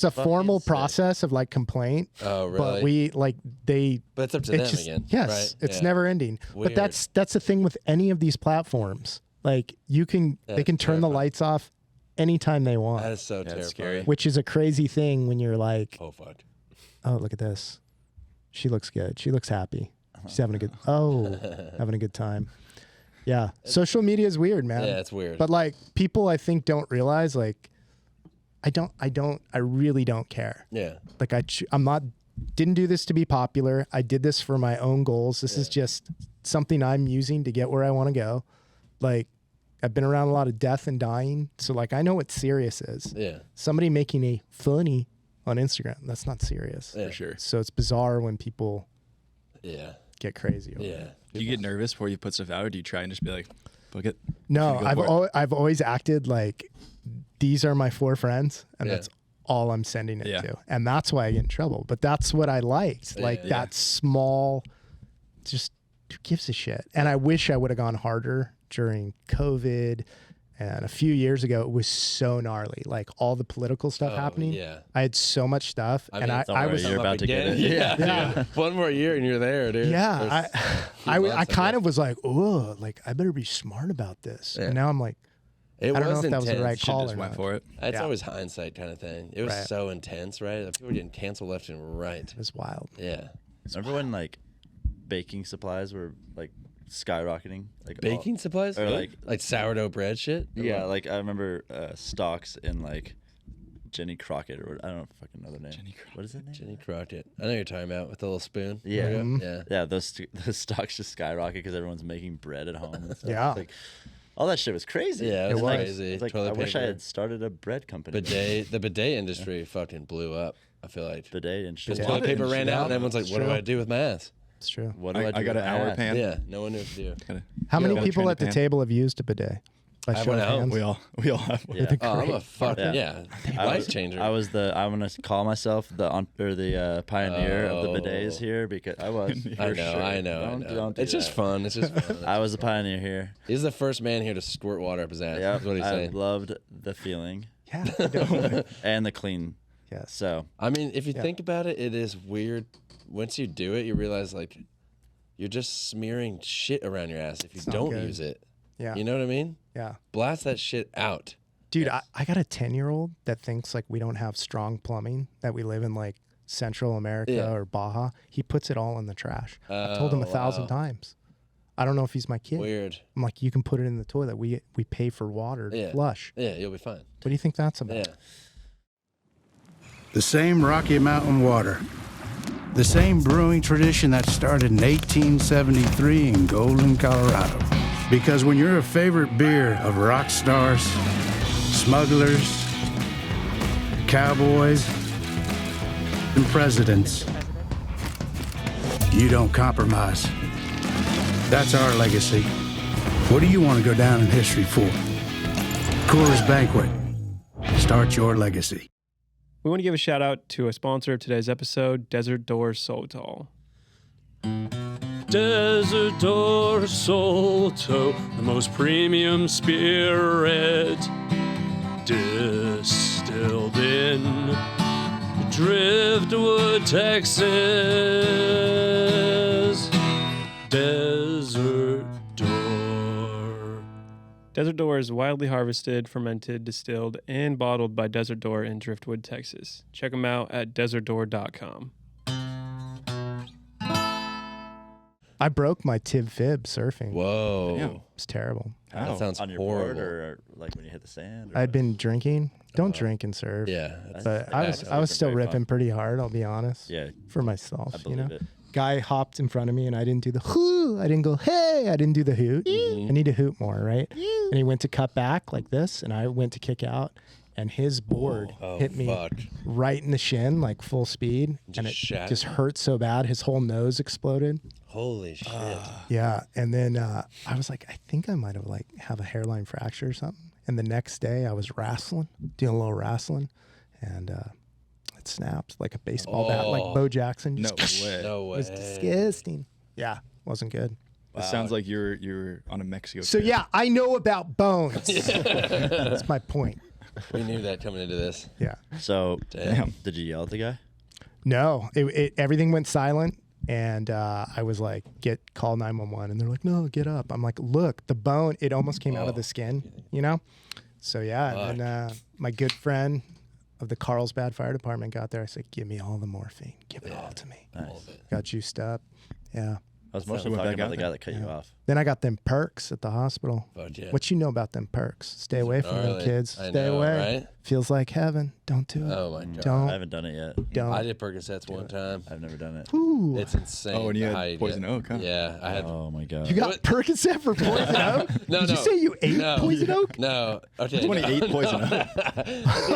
a formal sick. process of like complaint. Oh, really? But we like they. But it's up to it's them just- again. Yes, right? it's Yeah. never ending. Weird. But that's the thing with any of these platforms. Like they can That's turn the terrifying. lights off anytime they want, That is so terrifying. scary. which is a crazy thing when you're like, Oh fuck. oh, look at this. She looks good. She looks happy. She's having a good having a good time. Yeah. Social media is weird, man. Yeah, it's weird. But like people I think don't realize, like I really don't care. Yeah. Like didn't do this to be popular. I did this for my own goals. This is just something I'm using to get where I want to go. Like, I've been around a lot of death and dying. So like, I know what serious is. Yeah. Somebody making a funny on Instagram, that's not serious. Yeah. For sure. So it's bizarre when people get crazy over Yeah. it. Do you get nervous before you put stuff out, or do you try and just be like, book it? No, Go for it. I've always acted like these are my 4 friends, and Yeah. that's all I'm sending it Yeah. to. And that's why I get in trouble. But that's what I liked. Like Yeah. that small, just who gives a shit? And I wish I would have gone harder during COVID. And a few years ago, it was so gnarly. Like all the political stuff happening. Yeah. I had so much stuff. I and mean, I was, you're about to get it. Yeah. One more year and you're there, dude. yeah, I months, kind of was like, oh, like I better be smart about this. Yeah. And now I'm like, It I don't know was if that was the intense. right call Just or went not. for it. It's Yeah. always hindsight kind of thing. It was Right. so intense, right? People were getting canceled left and right. It was wild. Yeah. Remember when like baking supplies were like skyrocketing? Like all- Baking supplies? or like sourdough bread shit? yeah, like I remember stocks in like Jenny Crockett or I don't fucking know the name. Jenny Crockett. What is it name? Jenny Crockett. I know you're talking about with the little spoon. Yeah. Mhm. Yeah. Yeah, those stocks just skyrocket because everyone's making bread at home. And stuff. Yeah. Like, all that shit was crazy. Yeah, it was Like, crazy. it's like, Toilet I wish I paper. had started a bread company. The bidet industry fucking blew up, I feel like. Bidet and shit. Because toilet paper ran out and everyone's like, what do True. I do with my ass? It's true. What do I do? I got with an my hour ass? pan. Yeah, no one knew what to do. How many Yeah. people Train at the pan. table have used a bidet? By I show went of out. hands? We all have one. Yeah. Oh, I'm a fucking, Yeah. life changer. I'm gonna call myself the pioneer of the bidets here because I was. I for know, sure. I know. Don't do It's just that. fun. It's just fun. I was the pioneer here. He's the first man here to squirt water up his ass. Yeah, That's what he's I saying. loved the feeling Yeah, definitely. and the clean. Yes. So I mean, if you Yeah. think about it, it is weird. Once you do it, you realize like you're just smearing shit around your ass if you It's not don't good. use it. Yeah. You know what I mean? Yeah. Blast that shit out. Dude, I got a 10-year-old that thinks like we don't have strong plumbing, that we live in like Central America Yeah. or Baja. He puts it all in the trash. I told him 1,000 wow. times. I don't know if he's my kid. Weird. I'm like, you can put it in the toilet. We pay for water to Yeah. flush. Yeah, you'll be fine. What do you think that's about? Yeah. The same Rocky Mountain water. The same brewing tradition that started in 1873 in Golden, Colorado. Because when you're a favorite beer of rock stars, smugglers, cowboys, and presidents, you don't compromise. That's our legacy. What do you want to go down in history for? Coors Banquet. Start your legacy. We want to give a shout out to a sponsor of today's episode, Desert Door Sotol. Desert Door Sotol, the most premium spirit, distilled in Driftwood, Texas. Desert Door. Desert Door is wildly harvested, fermented, distilled, and bottled by Desert Door in Driftwood, Texas. Check them out at desertdoor.com. I broke my tib fib surfing. Whoa. Damn. It's terrible. That sounds on your horrible. board or like when you hit the sand. Or I'd been drinking. Don't drink and surf. Yeah. But I was actually still very fun. ripping pretty hard, I'll be honest. Yeah, For myself, I you believe know. it. Guy hopped in front of me and I didn't do the hoo. I didn't go, hey. I didn't do the hoot. I need to hoot more, right? And he went to cut back like this and I went to kick out and his board hit me fuck. right in the shin, like full speed. And it shattered? just hurt so bad. His whole nose exploded. Holy shit. Yeah. And then I was like, I think I might have a hairline fracture or something. And the next day I was wrestling, doing a little wrestling, and it snapped like a baseball bat, like Bo Jackson. No Just way. No It way. was disgusting. Yeah, wasn't good. It sounds like you're on a Mexico So trip. yeah, I know about bones. That's my point. We knew that coming into this. Yeah. So, Damn. did you yell at the guy? No, everything went silent, and I was like, call 911, and they're like, no, get up. I'm like, look, the bone, it almost came out of the skin, you know. So yeah, and then my good friend of the Carlsbad Fire Department got there. I said, give me all the morphine, give it all to me. Nice. Got juiced up. Yeah. I was mostly went talking back about out the there. guy that cut you off. Then I got them perks at the hospital. Fuck yeah. What you know about them perks? Stay away from them gnarly. kids. I Stay know, away. right? Feels like heaven. Don't do it. Oh my god. Don't. I haven't done it yet. Don't. I did Percocets one time. I've never done it. Ooh. It's insane. Oh, and you how had poison oak, huh? Yeah, I had. Oh my god. You got Percocet for poison oak? No, Did you no. say you ate No. poison oak? No. Okay. 28 poison oak.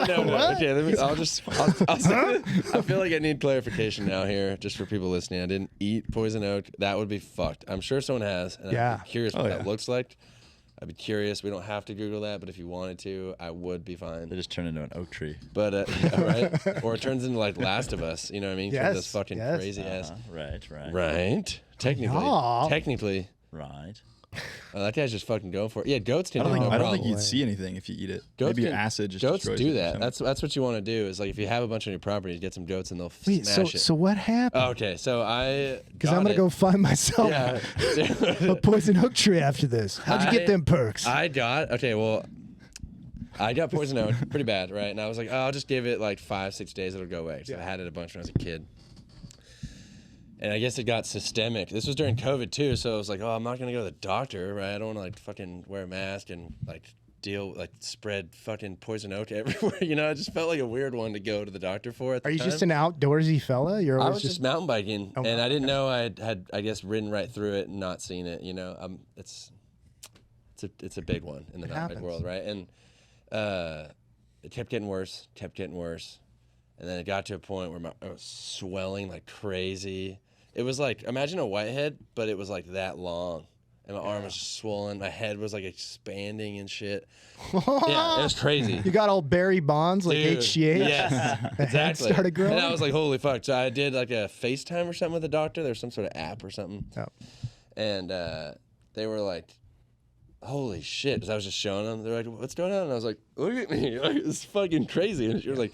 No. Okay. Let me. I'll say, I feel like I need clarification now here, just for people listening. I didn't eat poison oak. That would be fucked. I'm sure someone has. And Yeah. I'm curious what Oh, that yeah. looks like. I'd be curious. We don't have to Google that, but if you wanted to, I would be They fine. just turn into an oak tree. But yeah, right? Or it turns into like Last of Us. You know what I mean? Yes, This fucking yes. crazy ass. Right. Right. Technically. Yeah. Technically. Right. Oh, that guy's just fucking going for it. Yeah, goats can I don't do think no I don't problem. think you'd see anything if you eat it. Goats Maybe can- acid just goats destroys do it or that. something. That's what you want to do. Is like if you have a bunch on your property, get some goats and they'll Wait, smash it. so what happened? Okay, so I Because I'm going to go find myself Yeah. a poison oak tree after this. How'd you get them perks? I got poison oak pretty bad, right? And I was like, oh, I'll just give it like 5-6 days, it'll go away. So I had it a bunch when I was a kid. And I guess it got systemic. This was during COVID too, so I was like, oh, I'm not gonna go to the doctor, right? I don't wanna like fucking wear a mask and like spread fucking poison oak everywhere. You know, I just felt like a weird one to go to the doctor for at the Are you time. just an outdoorsy fella? You're I always was just mountain biking, Oh, and I didn't know I had, I guess, ridden right through it and not seen it. You know, it's a big one in the mountain bike happens. world, right? And it kept getting worse, and then it got to a point where I was swelling like crazy. It was like, imagine a whitehead, but it was like that long. And my arm was just swollen. My head was like expanding and shit. Yeah, it was crazy. You got all Barry Bonds like Dude, HGH? Yes, The head exactly. started growing? And I was like, holy fuck. So I did like a FaceTime or something with the doctor. There's some sort of app or something. Oh. And they were like, holy shit. Because I was just showing them. They're like, what's going on? And I was like, look at me. Like, it's fucking crazy. And she was like,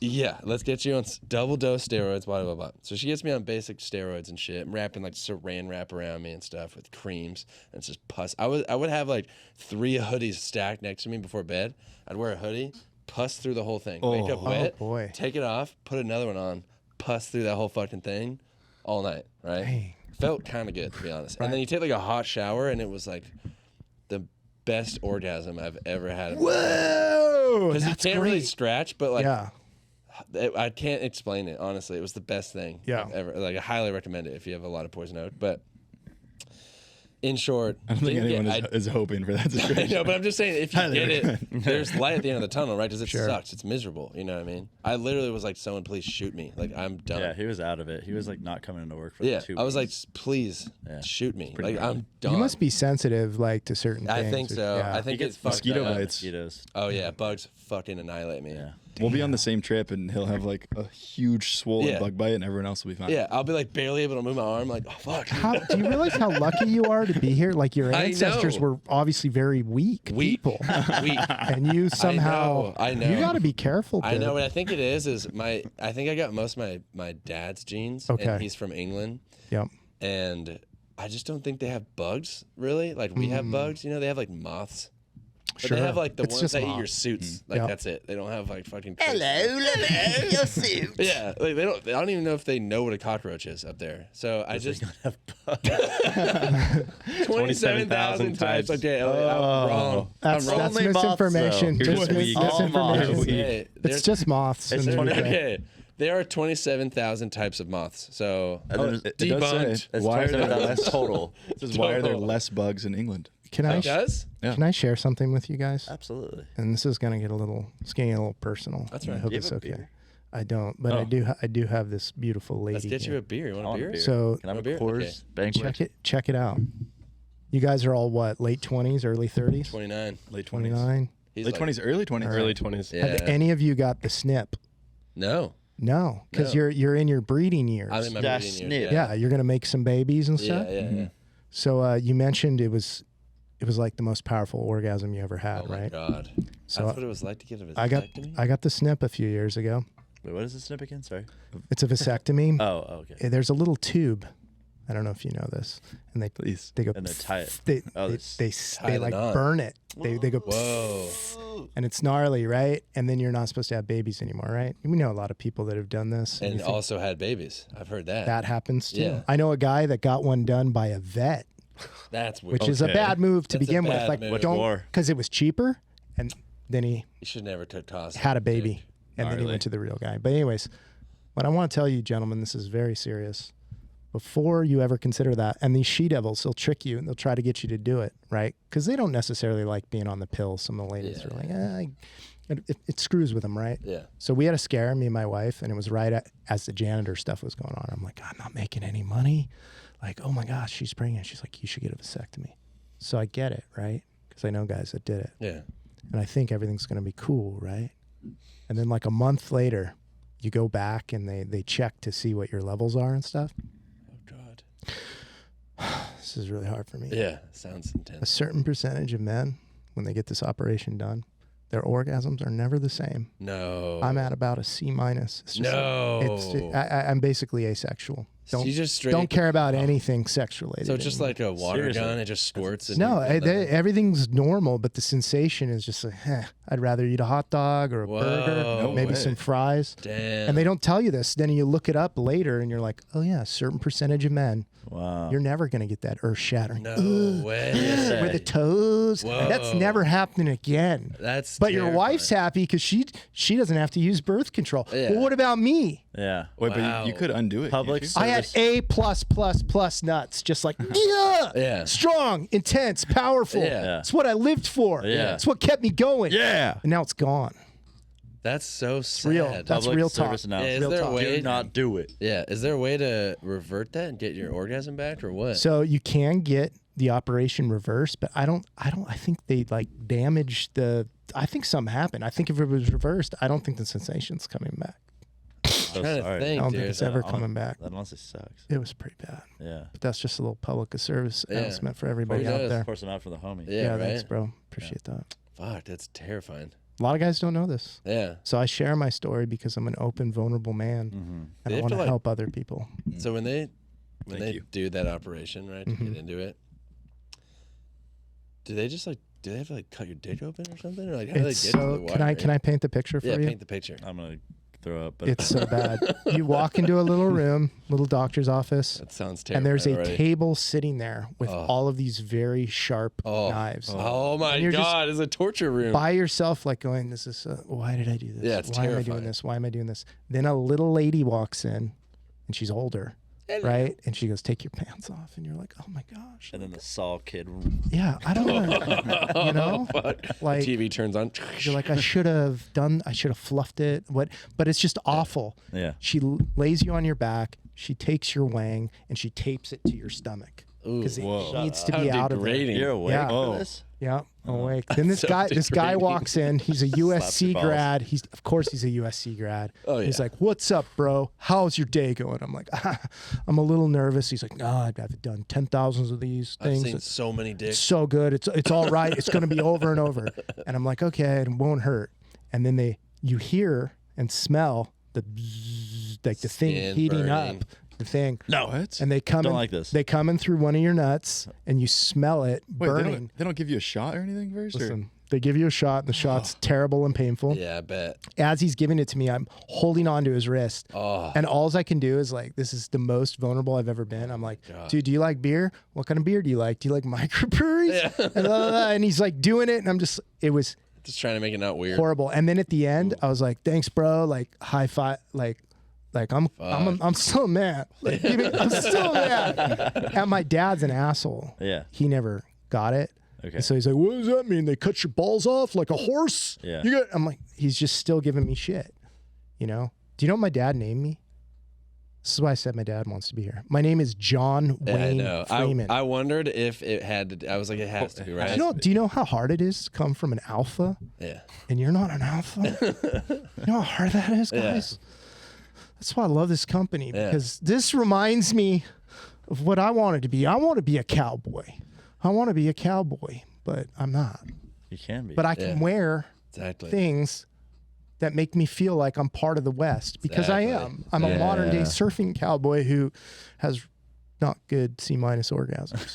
yeah, let's get you on double dose steroids, blah, blah, blah. So she gets me on basic steroids and shit. I'm wrapping like saran wrap around me and stuff with creams. And it's just pus. I would have like 3 hoodies stacked next to me before bed. I'd wear a hoodie, pus through the whole thing. Wake up wet, boy. take it off, put another one on, pus through that whole fucking thing all night, right? Dang. Felt kind of good, to be honest. And then you take like a hot shower, and it was like the best orgasm I've ever had. Whoa! Because you That's can't really great. stretch, but like Yeah. I can't explain it, honestly. It was the best thing I've ever. Like, I highly recommend it if you have a lot of poison oak. But in short, I don't think anyone is hoping for that I situation. know, but I'm just saying, if you Highly get it, recommend. there's light at the end of the tunnel, right? Because it Sure. sucks. It's miserable. You know what I mean? I literally was like, someone please shoot me. Like, I'm done. Yeah, he was out of it. He was like not coming into work for Yeah, like 2 I was like, weeks. please Yeah. shoot me. pretty Like, bad. I'm done. You must be sensitive like to certain I things. think so. Yeah. I think He it's gets fucked mosquito up. bites. Mosquitoes. Oh yeah, bugs fucking annihilate me. Yeah. We'll be on the same trip, and he'll have like a huge swollen Yeah. bug bite, and everyone else will be fine. Yeah, I'll be like barely able to move my arm. Like, oh fuck. How, do you realize how lucky you are to be here? Like your I ancestors know. were obviously very weak people, Weak. and you somehow I know. you got to be careful. I dude. know what I think it is I think I got most of my dad's genes. Okay. And he's from England. Yep. And I just don't think they have bugs, really. Like we have bugs, you know, they have like moths. But Sure. they have like the It's ones just that eat your moths. suits. Like Yeah. that's it. They don't have like fucking your suit. Yeah, like I don't even know if they know what a cockroach is up there. So I just 27,000 types. Okay, I'm wrong. That's Only misinformation. moths, though. Just You're just misinformation. weak. Hey, It's there's- just moths. It's in the 20 UK. okay. There are 27,000 types of moths. So It does say, Debunked. It's why are there 27,000 less total. It says, why are there Total. less bugs in England? Can I it does? can I share something with you guys? Absolutely. And this is gonna get a little personal. That's I right. hope You it's have a okay. beer? I don't, but I do have this beautiful lady. Let's get you here. a beer. You want I a want a beer? beer. So Can I have A beer? a Coors Okay. Banquet? check it out. You guys are all what? Late 20s, early 30s? 29. Late 20s. 29. He's Late like, 20s, early 20s. Early 20s. Yeah. Have any of you got the snip? No. No, because No. you're in your breeding years. I'm in my That's breeding years. snip. yeah, you're gonna make some babies and Yeah, stuff. yeah. So you mentioned it was like the most powerful orgasm you ever had, Oh my right? god. So That's what it was like to get a vasectomy? I got the snip a few years ago. Wait, what is the snip again? Sorry. It's a vasectomy. Oh, okay. There's a little tube. I don't know if you know this, and they Please. go And they tie it. They Oh, they tie like it on. burn it. They go Whoa. and it's gnarly, right? And then you're not supposed to have babies anymore, right? We know a lot of people that have done this. And you think also had babies. I've heard that. that happens too. Yeah. I know a guy that got one done by a vet. That's weird. which is a bad move to That's a begin with. bad Like, move. don't, because it was cheaper, and then he You should never toss. had a baby, and then he Gnarly. went to the real guy. But anyways, what I want to tell you, gentlemen, this is very serious. Before you ever consider that, and these she-devils, they'll trick you and they'll try to get you to do it, right? Because they don't necessarily like being on the pill. Some of the ladies are like, it screws with them, right? Yeah. So we had a scare, me and my wife, and it was as the janitor stuff was going on. I'm like, I'm not making any money. Like, oh my gosh, she's pregnant. She's like, you should get a vasectomy. So I get it, right? Because I know guys that did it. Yeah. And I think everything's going to be cool, right? And then like a month later, you go back and they check to see what your levels are and stuff. Oh God. This is really hard for me. Yeah. Sounds A intense. certain percentage of men, when they get this operation done, their orgasms are never the same. No. I'm at about a C minus. It's just No. I'm basically asexual. So you just straight Don't care about anything sex related. So it's just anymore. like a water Seriously. gun. It just squirts. And No, you feel that. everything's normal, but the sensation is just like, I'd rather eat a hot dog or a Whoa. burger, No maybe way. some fries. Damn. And they don't tell you this. Then you look it up later and you're like, oh yeah, a certain percentage of men, Wow. you're never going to get that earth shattering. No way. With the toes. That's Whoa. never happening again. That's. But your terrifying. wife's happy because she doesn't have to use birth control. Yeah. Well, what about me? Yeah. Wait, but Wow. you could undo it. Public can't you? I had service. A+++ nuts, just like yeah, Yeah. strong, intense, powerful. Yeah. It's what I lived for. Yeah. It's what kept me going. Yeah. And now it's gone. That's so sad. real. That's Public real service talk. announcement. Is Real there a talk. way? Do not do it. Yeah. Is there a way to revert that and get your orgasm back, or what? So you can get the operation reversed, but I think they like damage I think something happened. I think if it was reversed, I don't think the sensation's coming back. So trying to sorry. think, I don't dude. think it's ever coming back. That honestly sucks. It was pretty bad. Yeah. But that's just a little public service Yeah. announcement for everybody Who out knows? there. Of course, I'm out for the homie. Yeah, right. Thanks, bro. Appreciate that. Fuck, that's terrifying. A lot of guys don't know this. Yeah. So I share my story because I'm an open, vulnerable man, and They I have want to, to like- help other people. So when they Thank you. do that operation, right, to Mm-hmm. get into it, do they just like do they have to like cut your dick open or something, or like how do they It's get to so. the wire? Can I paint the picture for Yeah, you? paint the picture. I'm gonna throw up. But It's so bad. You walk into a little room, little doctor's office, That sounds terrible. and there's a already. table sitting there with Oh. all of these very sharp Oh. knives. Oh my And you're just God! It's a torture room. By yourself, like going, "This is why did I do this? Yeah, it's why am I terrifying. doing this? Why am I doing this?" Then a little lady walks in, and she's older, right? And she goes, "Take your pants off," and you're like, "Oh my gosh!" and then the Saw kid. Yeah, I don't know. You know, like TV turns on. you're like, I should have fluffed it. But it's just awful. Yeah. She lays you on your back. She takes your wang and she tapes it to your stomach because it Whoa. needs to How be out of degrading. there. You're awake Yeah. for this? Yeah, awake. Then this So guy degrading. walks in. He's a USC your balls. grad. Of course he's a USC grad. Oh, He's yeah. like, "What's up, bro? How's your day going?" I'm like, "I'm a little nervous." He's like, "No, I've done 10,000s of these I've things. seen so many It's dicks. so good. It's all right. It's going to be over and over." And I'm like, "Okay, it won't hurt." And then you hear and smell the bzzz, like the thing Skin heating burning. up. The thing. No. What? And they come Don't in, like this. They come in through one of your nuts and you smell it Wait, burning. they don't give you a shot or anything first? Or? Listen, they give you a shot, and the shot's terrible and painful. Yeah, I bet. As he's giving it to me, I'm holding onto his wrist. Oh. And all I can do is like, this is the most vulnerable I've ever been. I'm like, God. "Dude, do you like beer? What kind of beer do you like? Do you like microbreweries?" And, blah, blah, blah. And he's like doing it, and I'm just, it was Just trying to make it not weird. horrible. And then at the end, I was like, "Thanks, bro." Like high five, like I'm still mad. Like, I'm still mad. And my dad's an asshole. Yeah. He never got it. Okay. And so he's like, "What does that mean? They cut your balls off like a horse?" Yeah. I'm like, he's just still giving me shit. You know? Do you know what my dad named me? This is why I said my dad wants to be here. My name is John Yeah, I Wayne know. Freeman. I wondered if it had to. I was like, it has to be right. Do you know how hard it is to come from an alpha Yeah. and you're not an alpha? You know how hard that is, guys? That's why I love this company, because this reminds me of what I wanted to be. I want to be a cowboy. But I'm not. You can be. But I can wear Exactly. things that make me feel like I'm part of the West, because I Exactly. am. I'm a modern day surfing cowboy who has not good C- orgasms.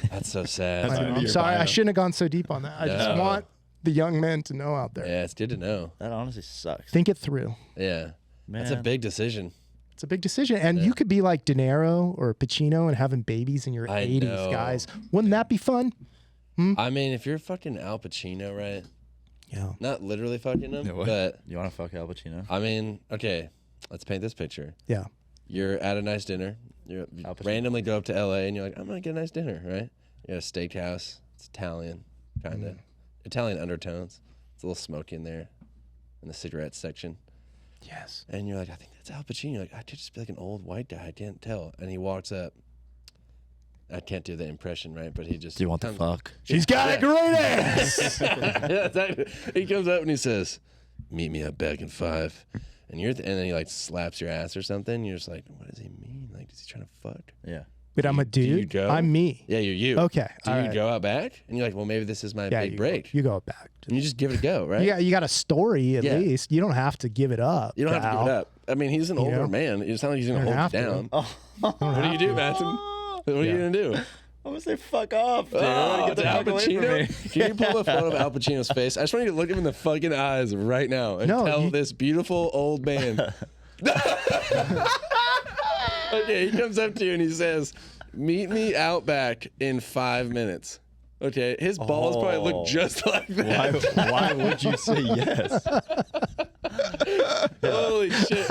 That's so sad. That's gonna be I'm your sorry, I bio. shouldn't have gone so deep on that. I just No. want the young men to know out there. Yeah, it's good to know. that honestly sucks. Think it through. Yeah. That's a Man. big decision. It's a big decision. And you could be like De Niro or Pacino and having babies in your I 80s, know. guys. Wouldn't that be fun? I mean, if you're fucking Al Pacino, right? Yeah. Not literally fucking him, No way. but You want to fuck Al Pacino? I mean, okay, let's paint this picture. Yeah. You're at a nice dinner. You Al Pacino. randomly go up to LA and you're like, I'm gonna get a nice dinner, right? You're at a steakhouse. It's Italian, kind of. Italian undertones. It's a little smoky in there, in the cigarette section. Yes. And you're like, I think that's Al Pacino. You're like, I could just be like an old white guy. I can't tell. And he walks up. I can't do the impression, right? But he just. Do you want the comes- fuck? She's got a great ass. Yeah, exactly. He comes up and he says, "Meet me up back in 5." And and then he like slaps your ass or something. You're just like, what does he mean? Like, is he trying to fuck? Yeah. But I'm a Do you dude. go? I'm me. Yeah, you're you. Okay. Do all you right. go out back? And you're like, well, maybe this is my Yeah, big break. You go back. And you just give it a go, right? You got a story at Yeah. least. You don't have to give it up. You don't have to give Al. it up. I mean, he's an older know? man. It's not like he's going You to don't hold you have to. down. What do you do, Mattson? What are you going to do? I was say fuck off, dude. Oh, Get the Al fuck away from me. Pacino? Can you pull a photo of Al Pacino's face? I just want you to look him in the fucking eyes right now and No, tell you- this beautiful old man. Okay, he comes up to you and he says, meet me out back in 5 minutes. Okay, his balls probably look just like that. Why would you say yes? Holy shit.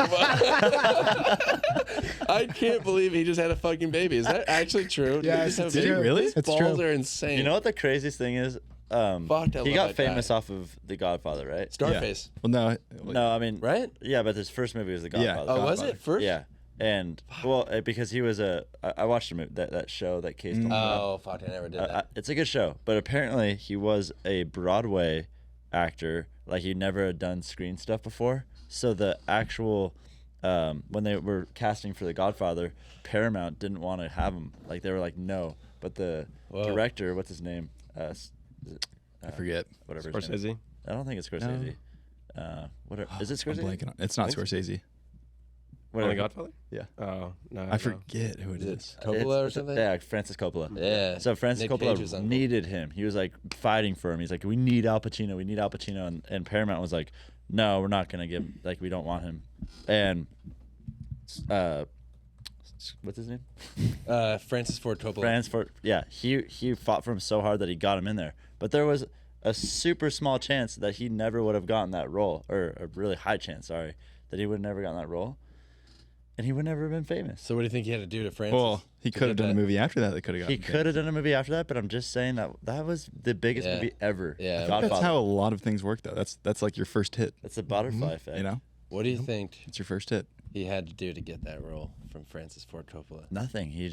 I can't believe he just had a fucking baby. Is that actually true? Did Yeah, he just have a it's baby? true. Really? His It's balls true. are insane. You know what the craziest thing is? Fuck, I He love got that famous guy. off of The Godfather, right? Starface, Well, no. No, I mean, right? yeah, but his first movie was The Yeah. Godfather. Oh, was Godfather. it first? Yeah, and well, because he was I watched a movie, that show that Case told me about. Oh, fuck, I never did that. It's a good show, but apparently he was a Broadway actor. Like, he never had done screen stuff before. So the actual when they were casting for The Godfather, Paramount didn't want to have him. Like, they were like, no. But the director, what's his name? I forget. Whatever. his name is. Scorsese. I don't think it's Scorsese. Whatever. Is it I'm Scorsese? blanking on. It's not Scorsese. Only Whatever. Godfather? Yeah. Oh, no. I know. forget who it is. Coppola or something? Yeah, Francis Coppola. Yeah. So Francis Nick Cage's Coppola uncle. needed him. He was like fighting for him. He's like, we need Al Pacino. We need Al Pacino. And Paramount was like, no, we're not gonna give. Like, we don't want him. And what's his name? Francis Ford Coppola. Francis Ford. Yeah, he fought for him so hard that he got him in there. But there was a super small chance that he never would have gotten that role, or a really high chance, sorry, that he would have never gotten that role, and he would never have been famous. So what do you think he had to do to Francis? Well, he to could have get done a that? movie after that could have He gotten. could have done a movie after that, but I'm just saying that was the biggest Yeah. movie ever. Yeah. The That's Godfather. That's how a lot of things work, though. That's like your first hit. That's a butterfly effect. You know, What do you think it's your first hit. he had to do to get that role from Francis Ford Coppola? Nothing. He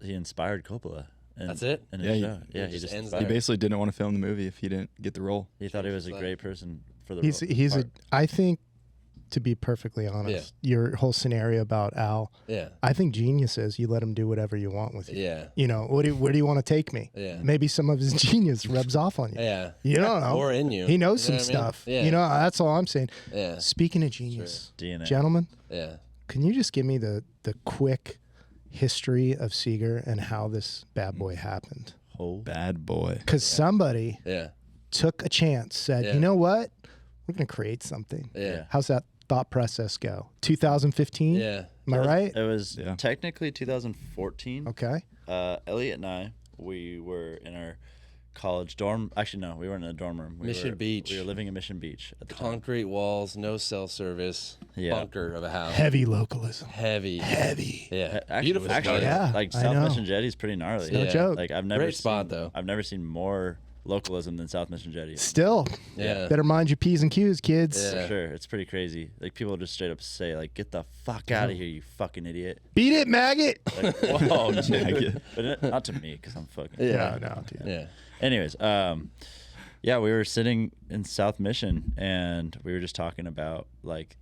inspired Coppola. That's it? In his Yeah, show. Yeah, he just just ends inspired. He basically didn't want to film the movie if he didn't get the role. He thought he was a Like- great person for the He's role. I think, to be perfectly honest, your whole scenario about Al, Yeah. I think genius is you let him do whatever you want with you. Yeah. You know, where do you want to take me? Yeah. Maybe some of his genius rubs off on you. Yeah. You don't know. Or in you. He knows You know some what I mean? stuff. Yeah. You know, that's all I'm saying. Yeah. Speaking of genius, DNA. gentlemen, Yeah. can you just give me the quick history of Seager and how this bad boy happened? Oh. Bad boy. Because somebody Yeah. took a chance, said, Yeah. you know what? We're going to create something. Yeah. How's that thought process go? 2015? Yeah. Am I right? It was Yeah. technically 2014. Okay. Elliott and I, we were in our college dorm. Actually, no, we weren't in a dorm room. Mission Beach. We were living in Mission Beach at the time. Concrete walls, no cell service, Yeah. bunker of a house. Heavy localism. Heavy. Heavy. Yeah. Beautiful. Actually, spot. Yeah, like I South know. Mission Jetty is pretty gnarly. No Yeah. joke. Like, I've never Great spot, seen, though. I've never seen more localism than South Mission Jetty. Still, Yeah. better mind your P's and Q's, kids. Yeah. For sure, it's pretty crazy. Like, people just straight up say, like, "Get the fuck out of here, you fucking idiot!" Beat it, maggot. Like, whoa, dude. But not to me, because I'm fucking. Yeah. No, dude. Yeah. Anyways, yeah, we were sitting in South Mission and we were just talking about like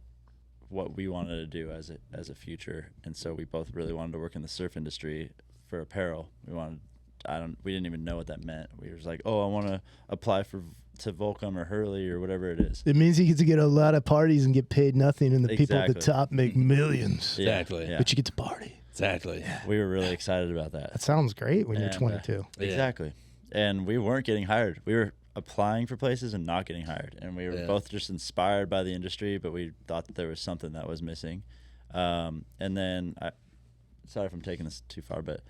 what we wanted to do as a future, and so we both really wanted to work in the surf industry for apparel. We didn't even know what that meant. We were just like, oh, I want to apply to Volcom or Hurley or whatever it is. It means you get to get a lot of parties and get paid nothing, and the people at the Exactly. top make millions. Yeah, Exactly. Yeah. But you get to party. Exactly. We were really excited about that. That sounds great when you're And, 22. Yeah. Exactly. And we weren't getting hired. We were applying for places and not getting hired. And we were Yeah. both just inspired by the industry, but we thought that there was something that was missing. And then sorry if I'm taking this too far, but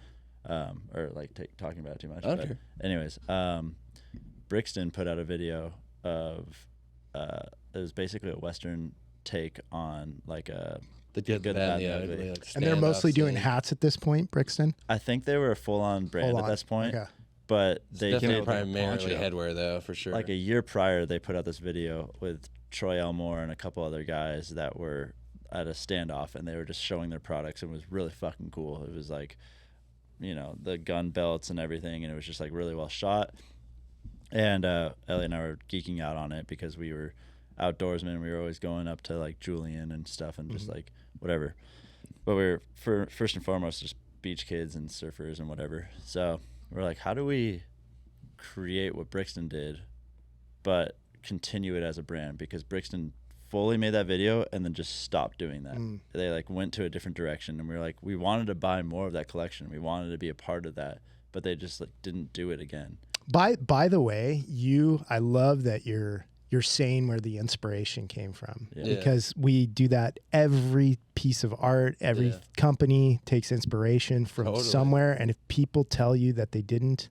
or like talking about it too much. Okay. But anyways, Brixton put out a video of it was basically a Western take on like The good, the bad, and the ugly. And they're mostly doing hats at this point, Brixton. I think they were a full-on brand at this point. Okay. But they Definitely did primarily headwear though, for sure. like a year prior. They put out this video with Troy Elmore and a couple other guys that were at a standoff, and they were just showing their products, and it was really fucking cool. It was like, you know, the gun belts and everything, and it was just like really well shot. And Elliott and I were geeking out on it because we were outdoorsmen. We were always going up to like Julian and stuff, and just like whatever. But we were first and foremost just beach kids and surfers and whatever. So we're like, how do we create what Brixton did, but continue it as a brand? Because Brixton fully made that video and then just stopped doing that. They like went to a different direction, and we were like, we wanted to buy more of that collection. We wanted to be a part of that, but they just like didn't do it again. By the way, I love that you're saying where the inspiration came from, because we do that. Every piece of art, every company takes inspiration from somewhere, and if people tell you that they didn't,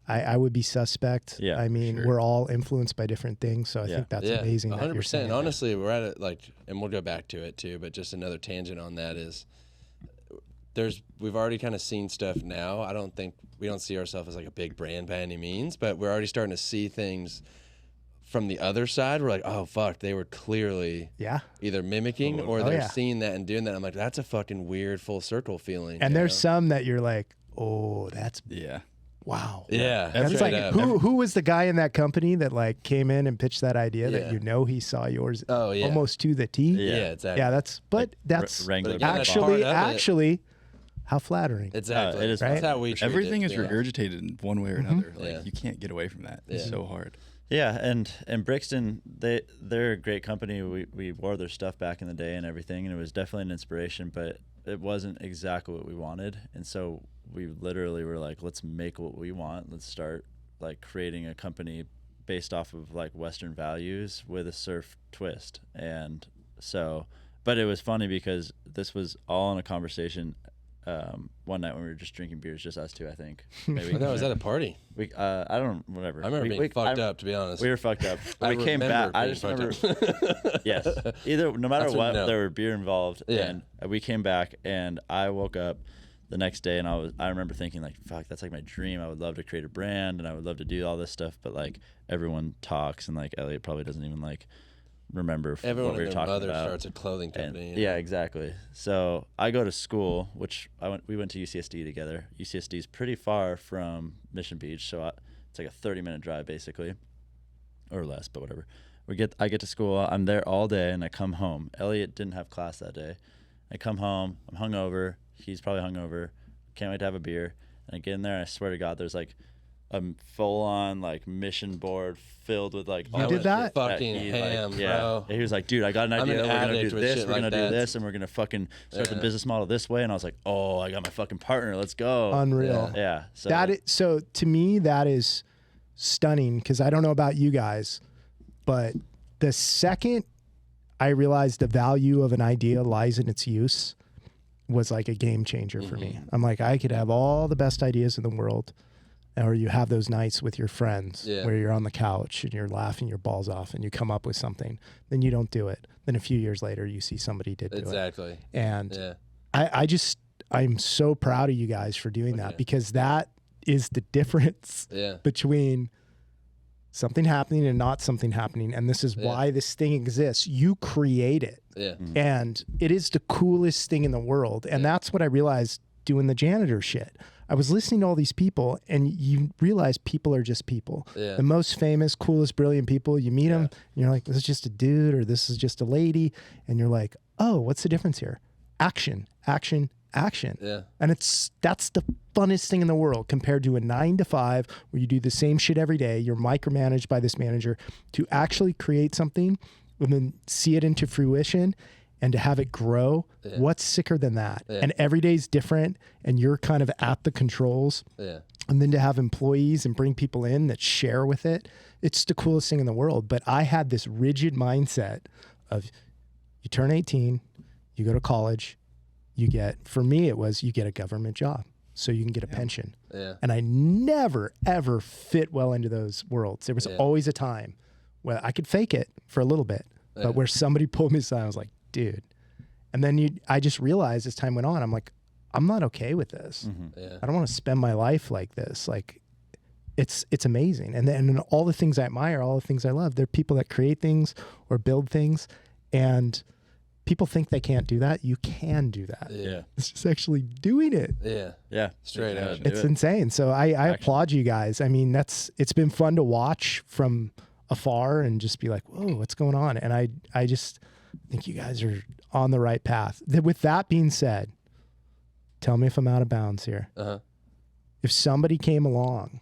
I would be suspect. Yeah, I mean, we're all influenced by different things, so I think that's amazing. 100%. Honestly, we're at it like, and we'll go back to it too. But just another tangent on that is, we've already kind of seen stuff now. We don't see ourselves as like a big brand by any means, but we're already starting to see things from the other side. We're like, oh fuck, they were clearly either mimicking or they're seeing that and doing that. I'm like, that's a fucking weird full circle feeling. And there's some that you're like, oh, that's wow. Yeah. That's like, who was the guy in that company that like came in and pitched that idea that he saw yours almost to the T? Yeah, exactly. Yeah, that's Wrangler actually how flattering. Exactly. It is That's how we treat Everything it. is regurgitated in one way or another. Like you can't get away from that. It's so hard. Yeah, and Brixton, they're a great company. We wore their stuff back in the day and everything, and it was definitely an inspiration, but it wasn't exactly what we wanted. And so we literally were like, let's make what we want. Let's start like creating a company based off of like Western values with a surf twist. And so, but it was funny because this was all in a conversation one night when we were just drinking beers, just us two, I think. Maybe. I thought it was at a party. I don't, whatever. I remember being fucked up, to be honest. We were fucked up. We came back. I just remember. Yes. No matter what, there were beer involved. Yeah. And we came back, and I woke up the next day, and I remember thinking like, fuck, that's like my dream. I would love to create a brand, and I would love to do all this stuff, but like everyone talks, and like Elliott probably doesn't even like remember everyone what we were talking mother about. Starts a clothing company. And, yeah, exactly. So I go to school, which we went to UCSD together. UCSD is pretty far from Mission Beach, so it's like a 30-minute drive basically, or less, but whatever. I get to school. I'm there all day, and I come home. Elliott didn't have class that day. I come home. I'm hungover. He's probably hungover. Can't wait to have a beer. And I get in there, and I swear to God, there's like a full-on like mission board filled with like all did that fucking ham, bro. He was like, dude, I got an idea. We're gonna do this. We're gonna do this, and we're gonna fucking start the business model this way. And I was like, oh, I got my fucking partner. Let's go. Unreal. Yeah. So to me, that is stunning, because I don't know about you guys, but the second I realized the value of an idea lies in its use was like a game changer for me. I'm like, I could have all the best ideas in the world, or you have those nights with your friends where you're on the couch and you're laughing your balls off and you come up with something, then you don't do it. Then a few years later, you see somebody did do it. Exactly. And I'm so proud of you guys for doing that, because that is the difference between something happening and not something happening. And this is why this thing exists. You create it. Yeah. And it is the coolest thing in the world. And that's what I realized doing the janitor shit. I was listening to all these people, and you realize people are just people. The most famous, coolest, brilliant people, you meet them, and you're like, this is just a dude, or this is just a lady. And you're like, oh, what's the difference here? Action, action, action. Yeah. And that's the funnest thing in the world, compared to a 9-to-5 where you do the same shit every day. You're micromanaged by this manager. To actually create something and then see it into fruition and to have it grow, what's sicker than that? And every day's different, and you're kind of at the controls. And then to have employees and bring people in that share with it, it's the coolest thing in the world. But I had this rigid mindset of, you turn 18, you go to college, for me, it was you get a government job so you can get a pension. Yeah. And I never, ever fit well into those worlds. There was always a time where I could fake it for a little bit, but where somebody pulled me aside, I was like, dude. And then I just realized as time went on, I'm like, I'm not okay with this. Yeah. I don't want to spend my life like this. Like, it's amazing. And then all the things I admire, all the things I love, they're people that create things or build things. And people think they can't do that. You can do that. Yeah. It's just actually doing it. Yeah. Yeah. Straight up. It's insane. So I applaud you guys. I mean, it's been fun to watch from afar and just be like, whoa, what's going on? And I just think you guys are on the right path. With that being said, tell me if I'm out of bounds here. If somebody came along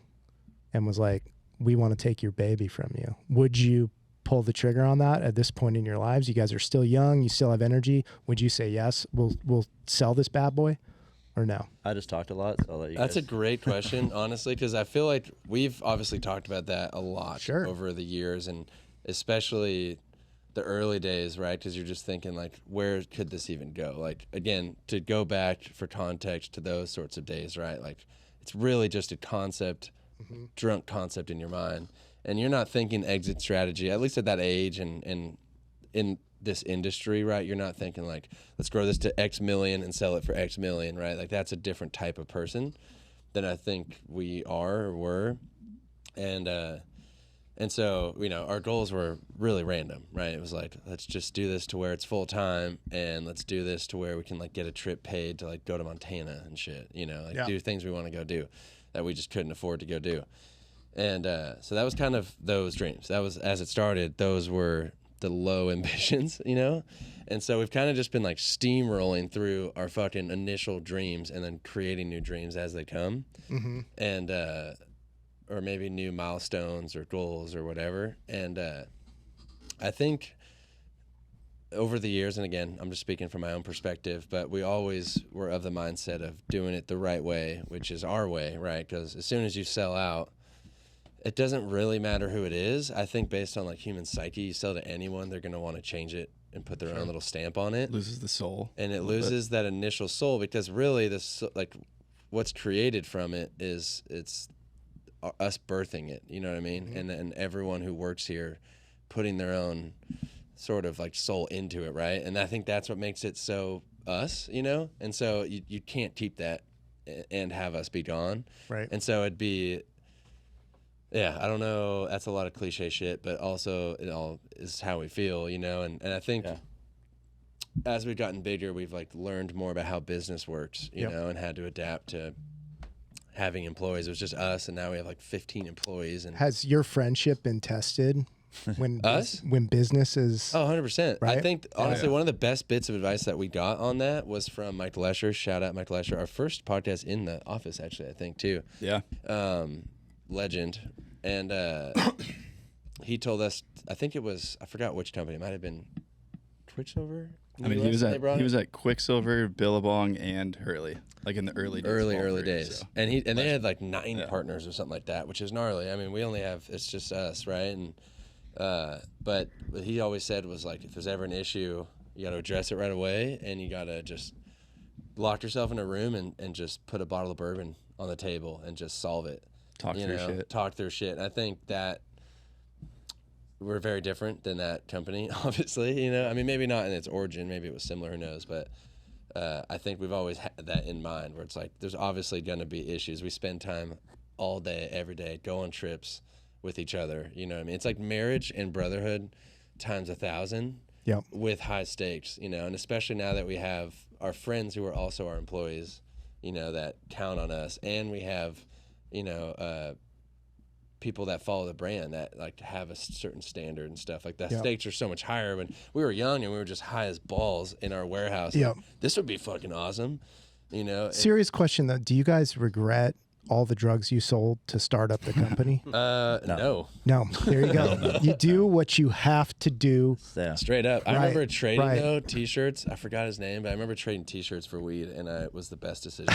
and was like, we want to take your baby from you, would you pull the trigger on that at this point in your lives? You guys are still young. You still have energy. Would you say, yes, we'll sell this bad boy, or no? I just talked a lot, so I'll let you That's guys. a great question, honestly, because I feel like we've obviously talked about that a lot over the years, and especially the early days, right? Because you're just thinking, like, where could this even go? Like, again, to go back for context to those sorts of days, right? Like, it's really just a concept, drunk concept in your mind. And you're not thinking exit strategy, at least at that age and in this industry, right? You're not thinking like, let's grow this to X million and sell it for X million, right? Like that's a different type of person than I think we are or were. And so, you know, our goals were really random, right? It was like, let's just do this to where it's full time, and let's do this to where we can like get a trip paid to like go to Montana and shit, you know, like do things we want to go do that we just couldn't afford to go do. And so that was kind of those dreams. That was, as it started, those were the low ambitions, you know? And so we've kind of just been like steamrolling through our fucking initial dreams and then creating new dreams as they come. And, or maybe new milestones or goals or whatever. And I think over the years, and again, I'm just speaking from my own perspective, but we always were of the mindset of doing it the right way, which is our way, right? Because as soon as you sell out, it doesn't really matter who it is. I think based on like human psyche, you sell to anyone, they're going to want to change it and put their own little stamp on it. Loses the soul. And it loses that initial soul, because really this, like what's created from it is it's us birthing it, you know what I mean? And everyone who works here putting their own sort of like soul into it, right? And I think that's what makes it so us, you know? And so you can't keep that and have us be gone. Right. And so it'd be, yeah, I don't know. That's a lot of cliche shit, but also it all is how we feel, you know? And I think as we've gotten bigger, we've like learned more about how business works, you know, and had to adapt to having employees. It was just us, and now we have like 15 employees. And has your friendship been tested when us? When business is... Oh, 100%. Right? I think, honestly, one of the best bits of advice that we got on that was from Mike Lesher. Shout out Mike Lesher. Our first podcast in the office, actually, I think, too. Yeah. Legend. And he told us, I think it was, I forgot which company. It might have been Quicksilver. I mean, he was at Quicksilver, Billabong, and Hurley, like in the early days. Early days. So. And they had like 9 partners or something like that, which is gnarly. I mean, we only have, it's just us, right? And but what he always said was like, if there's ever an issue, you got to address it right away, and you got to just lock yourself in a room and just put a bottle of bourbon on the table and just solve it. Talk through shit. And I think that we're very different than that company, obviously, you know? I mean, maybe not in its origin. Maybe it was similar, who knows? But I think we've always had that in mind, where it's like, there's obviously going to be issues. We spend time all day, every day, go on trips with each other, you know what I mean? It's like marriage and brotherhood times 1,000 with high stakes, you know? And especially now that we have our friends who are also our employees, you know, that count on us, and we have, you know, people that follow the brand that like have a certain standard and stuff like that. Stakes are so much higher. When we were young and we were just high as balls in our warehouse, like, this would be fucking awesome, you know? Serious question though, do you guys regret all the drugs you sold to start up the company? No. No. There you go. You do what you have to do. Yeah. Straight up. I Right, remember trading right. though T-shirts. I forgot his name, but I remember trading T-shirts for weed, and it was the best decision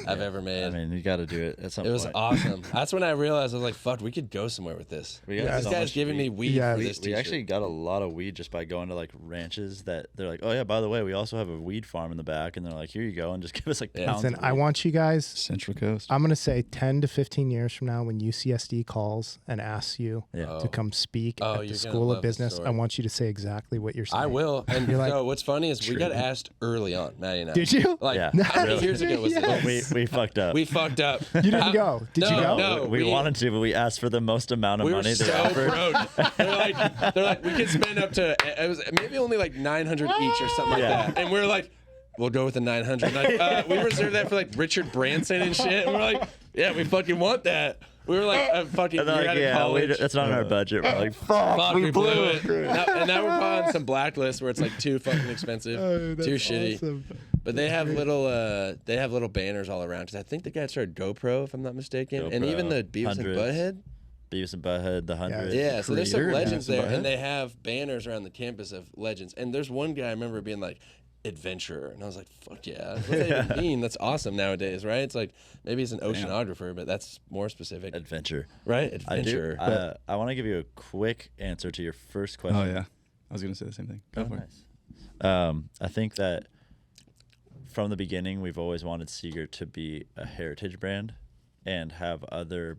I've ever made. I mean, you got to do it at some it point. was awesome. That's when I realized I was like, "Fuck, we could go somewhere with this." We got This so guy's much giving me weed Yeah. for We- this We T-shirt. actually got a lot of weed just by going to like ranches that they're like, oh yeah, by the way, we also have a weed farm in the back, and they're like, here you go, and just give us like pounds. Listen, of I weed. want you guys, Central Coast. I'm going to say 10 to 15 years from now when UCSD calls and asks you Yeah. to come speak Oh, at you're the gonna School love of this Business, story. I want you to say exactly what you're saying. I will. And You're like, so what's funny is we got asked early on, Maddie and I. Did you? Like, Yeah. how many Really? years ago was Yes. this? we fucked up. We fucked up. You didn't go. Did no, you go? No, we wanted to, but we asked for the most amount of We were money they so offered. broke. They're like, we could spend up to, it was maybe only like 900 each or something like Yeah. that. And we're like, we'll go with the 900. Like, we reserved that for like Richard Branson and shit. And we're like, yeah, we fucking want that. We were like, fucking, And they're you're like, out of yeah, college. that's not in our budget. We're like, fuck, Fuck, we blew it. And now we're on some blacklist where it's like too fucking expensive, too shitty. But they have little banners all around. Because I think the guy started GoPro, if I'm not mistaken, and GoPro, even the Beavis and 100s. Butthead. Beavis and Butthead, the 100. Yeah, so there's some Creator, legends Beavis and there, Butthead. and they have banners around the campus of legends. And there's one guy I remember being like, adventurer, and I was like, fuck yeah, what does that even mean? That's awesome nowadays, right? It's like maybe he's an oceanographer, but that's more specific, Adventure. right? I do. Adventurer. I want to give you a quick answer to your first question. Oh yeah, I was gonna say the same thing. Go for it. Nice. I think that from the beginning, we've always wanted Seager to be a heritage brand and have other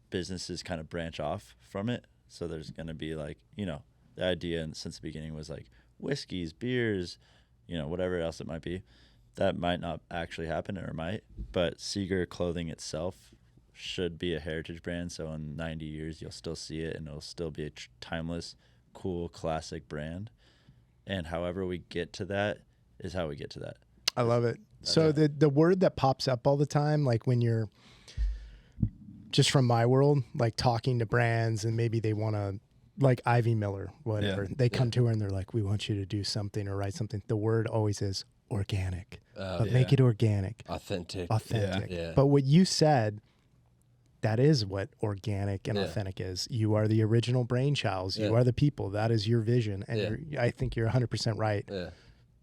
businesses kind of branch off from it. So there's going to be like, the idea since the beginning was like whiskeys, beers, whatever else it might be. That might not actually happen, or might, but Seager clothing itself should be a heritage brand. So in 90 years, you'll still see it and it'll still be a timeless, cool, classic brand. And however we get to that is how we get to that. I love it. So the word that pops up all the time, like when you're just from my world, like talking to brands and maybe they want to, like Ivy Miller, whatever, they come to her and they're like, we want you to do something or write something. The word always is organic, but make it organic, Authentic. Yeah. But what you said, that is what organic and Yeah. authentic is. You are the original brainchilds. You Yeah. are the people. That is your vision. And I think you're 100% right. Yeah.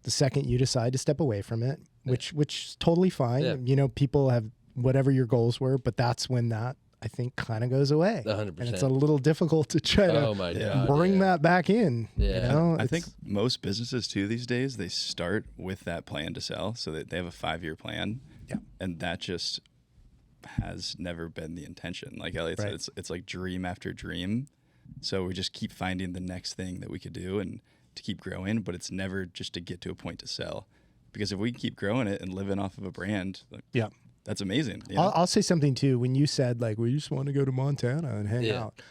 The second you decide to step away from it, which is totally fine. Yeah. People have whatever your goals were, but that's when that I think kind of goes away. 100%. And it's a little difficult to try Oh to my God, bring yeah. that back in. Yeah. I think most businesses too these days, they start with that plan to sell, so that they have a 5-year plan. Yeah. And that just has never been the intention. Like Elliott Right. said, it's like dream after dream. So we just keep finding the next thing that we could do and to keep growing, but it's never just to get to a point to sell. Because if we keep growing it and living off of a brand, like, Yeah. that's amazing. You know? I'll say something too. When you said like we just want to go to Montana and hang Yeah. out,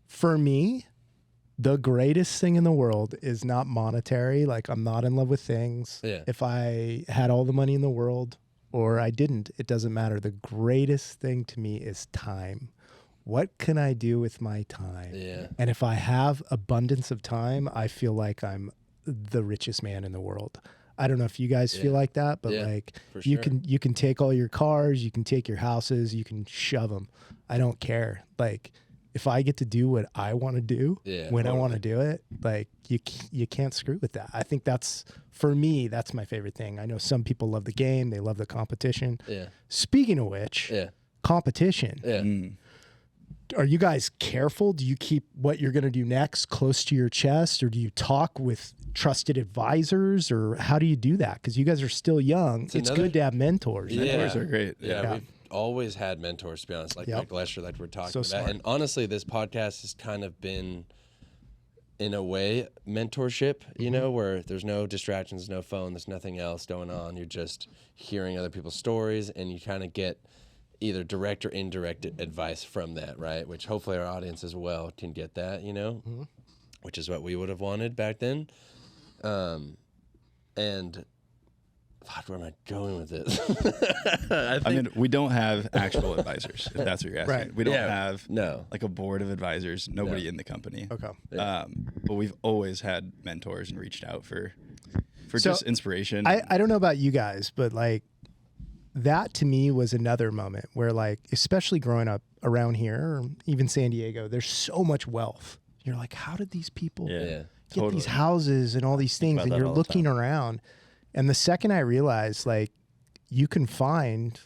for me, the greatest thing in the world is not monetary. Like I'm not in love with things. Yeah. If I had all the money in the world or I didn't, it doesn't matter. The greatest thing to me is time. What can I do with my time? Yeah. And if I have abundance of time, I feel like I'm the richest man in the world. I don't know if you guys feel like that, but Yeah, like for you sure. can take all your cars, you can take your houses, you can shove them. I don't care. Like if I get to do what I want to do when I want to do it, like you can't screw with that. I think that's for me. That's my favorite thing. I know some people love the game, they love the competition. Yeah. Speaking of which, Yeah. competition. Yeah. Are you guys careful? Do you keep what you're going to do next close to your chest, or do you talk with trusted advisors, or how do you do that? Because you guys are still young. It's another- good to have mentors. Yeah. Mentors are great. Yeah, we've always had mentors, to be honest, like Yep. Lesch, like we're talking So about. smart. And honestly, this podcast has kind of been, in a way, mentorship, you know, where there's no distractions, no phone, there's nothing else going on. You're just hearing other people's stories, and you kind of get either direct or indirect advice from that, right? Which hopefully our audience as well can get that, you know, which is what we would have wanted back then. And God, where am I going with this? I mean, we don't have actual advisors, if that's what you're asking. Right. We don't Yeah. have No. like a board of advisors, nobody in the company. Okay. But we've always had mentors and reached out for So, just inspiration. I don't know about you guys, but like that to me was another moment where, like, especially growing up around here or even San Diego, there's so much wealth. You're like, how did these people get these houses and all these things? And you're looking around. And the second I realized, like, you can find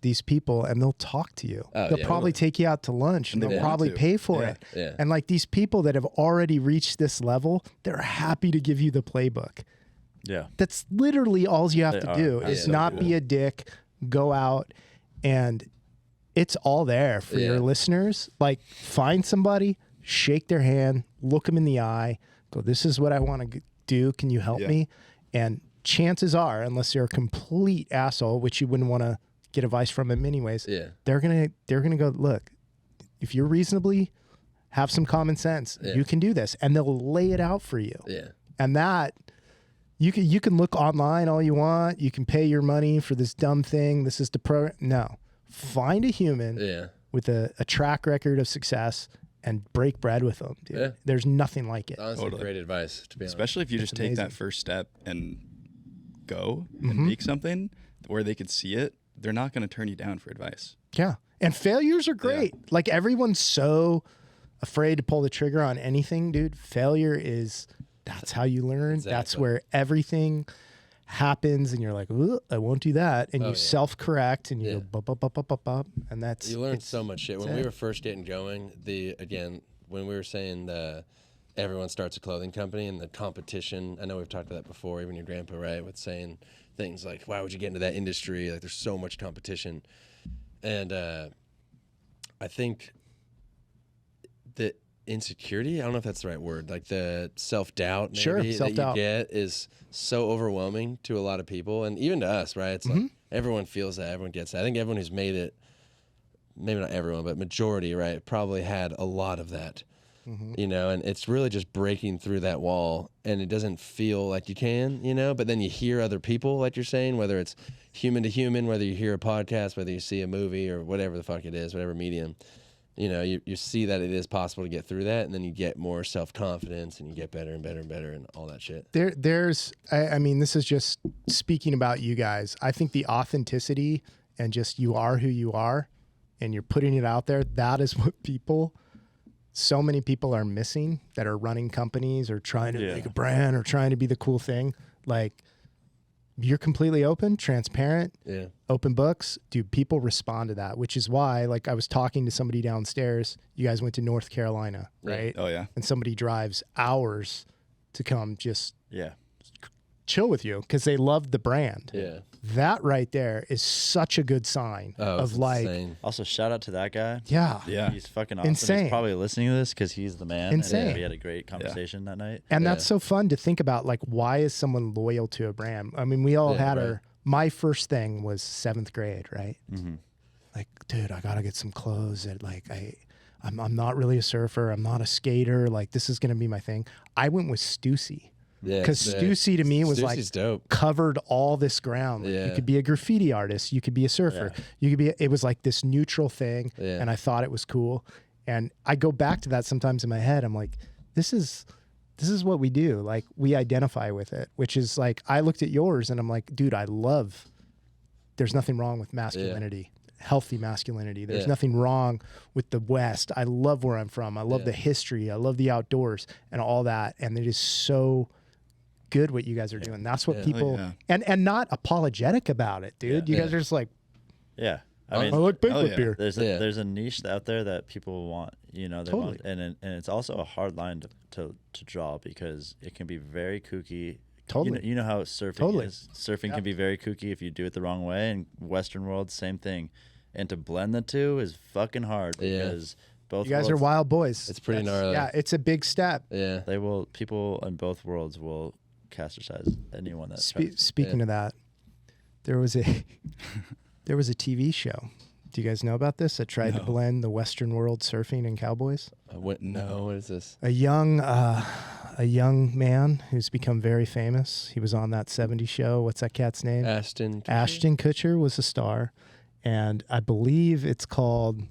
these people and they'll talk to you. They'll probably take you out to lunch and they'll probably pay for it. Yeah. And like these people that have already reached this level, they're happy to give you the playbook. Yeah. That's literally all you have to do is not be a dick, go out, and it's all there for your listeners. Like, find somebody, shake their hand, look them in the eye, go, this is what I want to do. Can you help me? And chances are, unless they're a complete asshole, which you wouldn't want to get advice from them anyways, they're gonna go, look, if you're reasonably have some common sense, you can do this, and they'll lay it out for you. And that you can look online all you want, you can pay your money for this dumb thing, this is the program. No, find a human with a track record of success and break bread with them, dude. There's nothing like it. Honestly, great advice, to be honest. Especially if you just take that first step and go and make something where they could see it. They're not going to turn you down for advice. Yeah. And failures are great. Like, everyone's so afraid to pull the trigger on anything, dude. That's how you learn. Exactly. That's where everything happens. And you're like, I won't do that. And you self-correct and you go, bop. And that's... You learn so much shit. When we were first getting going, when we were saying everyone starts a clothing company and the competition, I know we've talked about that before, even your grandpa, right, with saying things like, why would you get into that industry? Like, there's so much competition. And I think the insecurity, I don't know if that's the right word, like the self-doubt maybe that you get is so overwhelming to a lot of people, and even to us, right? It's like everyone feels that, everyone gets that. I think everyone who's made it, maybe not everyone, but majority, right, probably had a lot of that. You know, and it's really just breaking through that wall, and it doesn't feel like you can, you know, but then you hear other people, like you're saying, whether it's human to human, whether you hear a podcast, whether you see a movie or whatever the fuck it is, whatever medium, you know, you see that it is possible to get through that, and then you get more self-confidence and you get better and better and better and all that shit. I mean, this is just speaking about you guys. I think the authenticity and just you are who you are and you're putting it out there, that is what so many people are missing that are running companies or trying to make a brand or trying to be the cool thing. Like, you're completely open, transparent, open books. Dude, people respond to that, which is why, like, I was talking to somebody downstairs. You guys went to North Carolina, right? Oh, yeah. And somebody drives hours to come just chill with you because they love the brand. That right there is such a good sign of, like, insane. Also, shout out to that guy. Yeah. He's fucking awesome. Insane. He's probably listening to this because he's the man. Insane. And we had a great conversation that night. And that's so fun to think about, like, why is someone loyal to a brand? I mean, we all had my first thing was 7th grade, right? Like, dude, I got to get some clothes that, like, I'm not really a surfer. I'm not a skater. Like, this is going to be my thing. I went with Stussy. Because Stussy to me was like dope. Covered all this ground. Like, you could be a graffiti artist. You could be a surfer. You could be. It was like this neutral thing, and I thought it was cool. And I go back to that sometimes in my head. I'm like, this is what we do. Like, we identify with it, which is like, I looked at yours and I'm like, dude, there's nothing wrong with masculinity. Healthy masculinity. There's nothing wrong with the West. I love where I'm from. I love the history. I love the outdoors and all that. And it is so good what you guys are doing. That's what people and not apologetic about it, dude. You guys are just like, I mean, I like Banquet beer. There's a niche out there that people want, you know, they want, and it's also a hard line to draw because it can be very kooky. You know how surfing is. Surfing can be very kooky if you do it the wrong way, and Western world, same thing. And to blend the two is fucking hard because both you guys are wild boys. It's pretty gnarly. Yeah, it's a big step. Yeah, people in both worlds will castricize anyone that speaking of that, there was a TV show. Do you guys know about this? That tried to blend the Western world surfing and cowboys. What is this? A young man who's become very famous. He was on that '70s show. What's that cat's name? Ashton Kutcher was a star, and I believe it's called.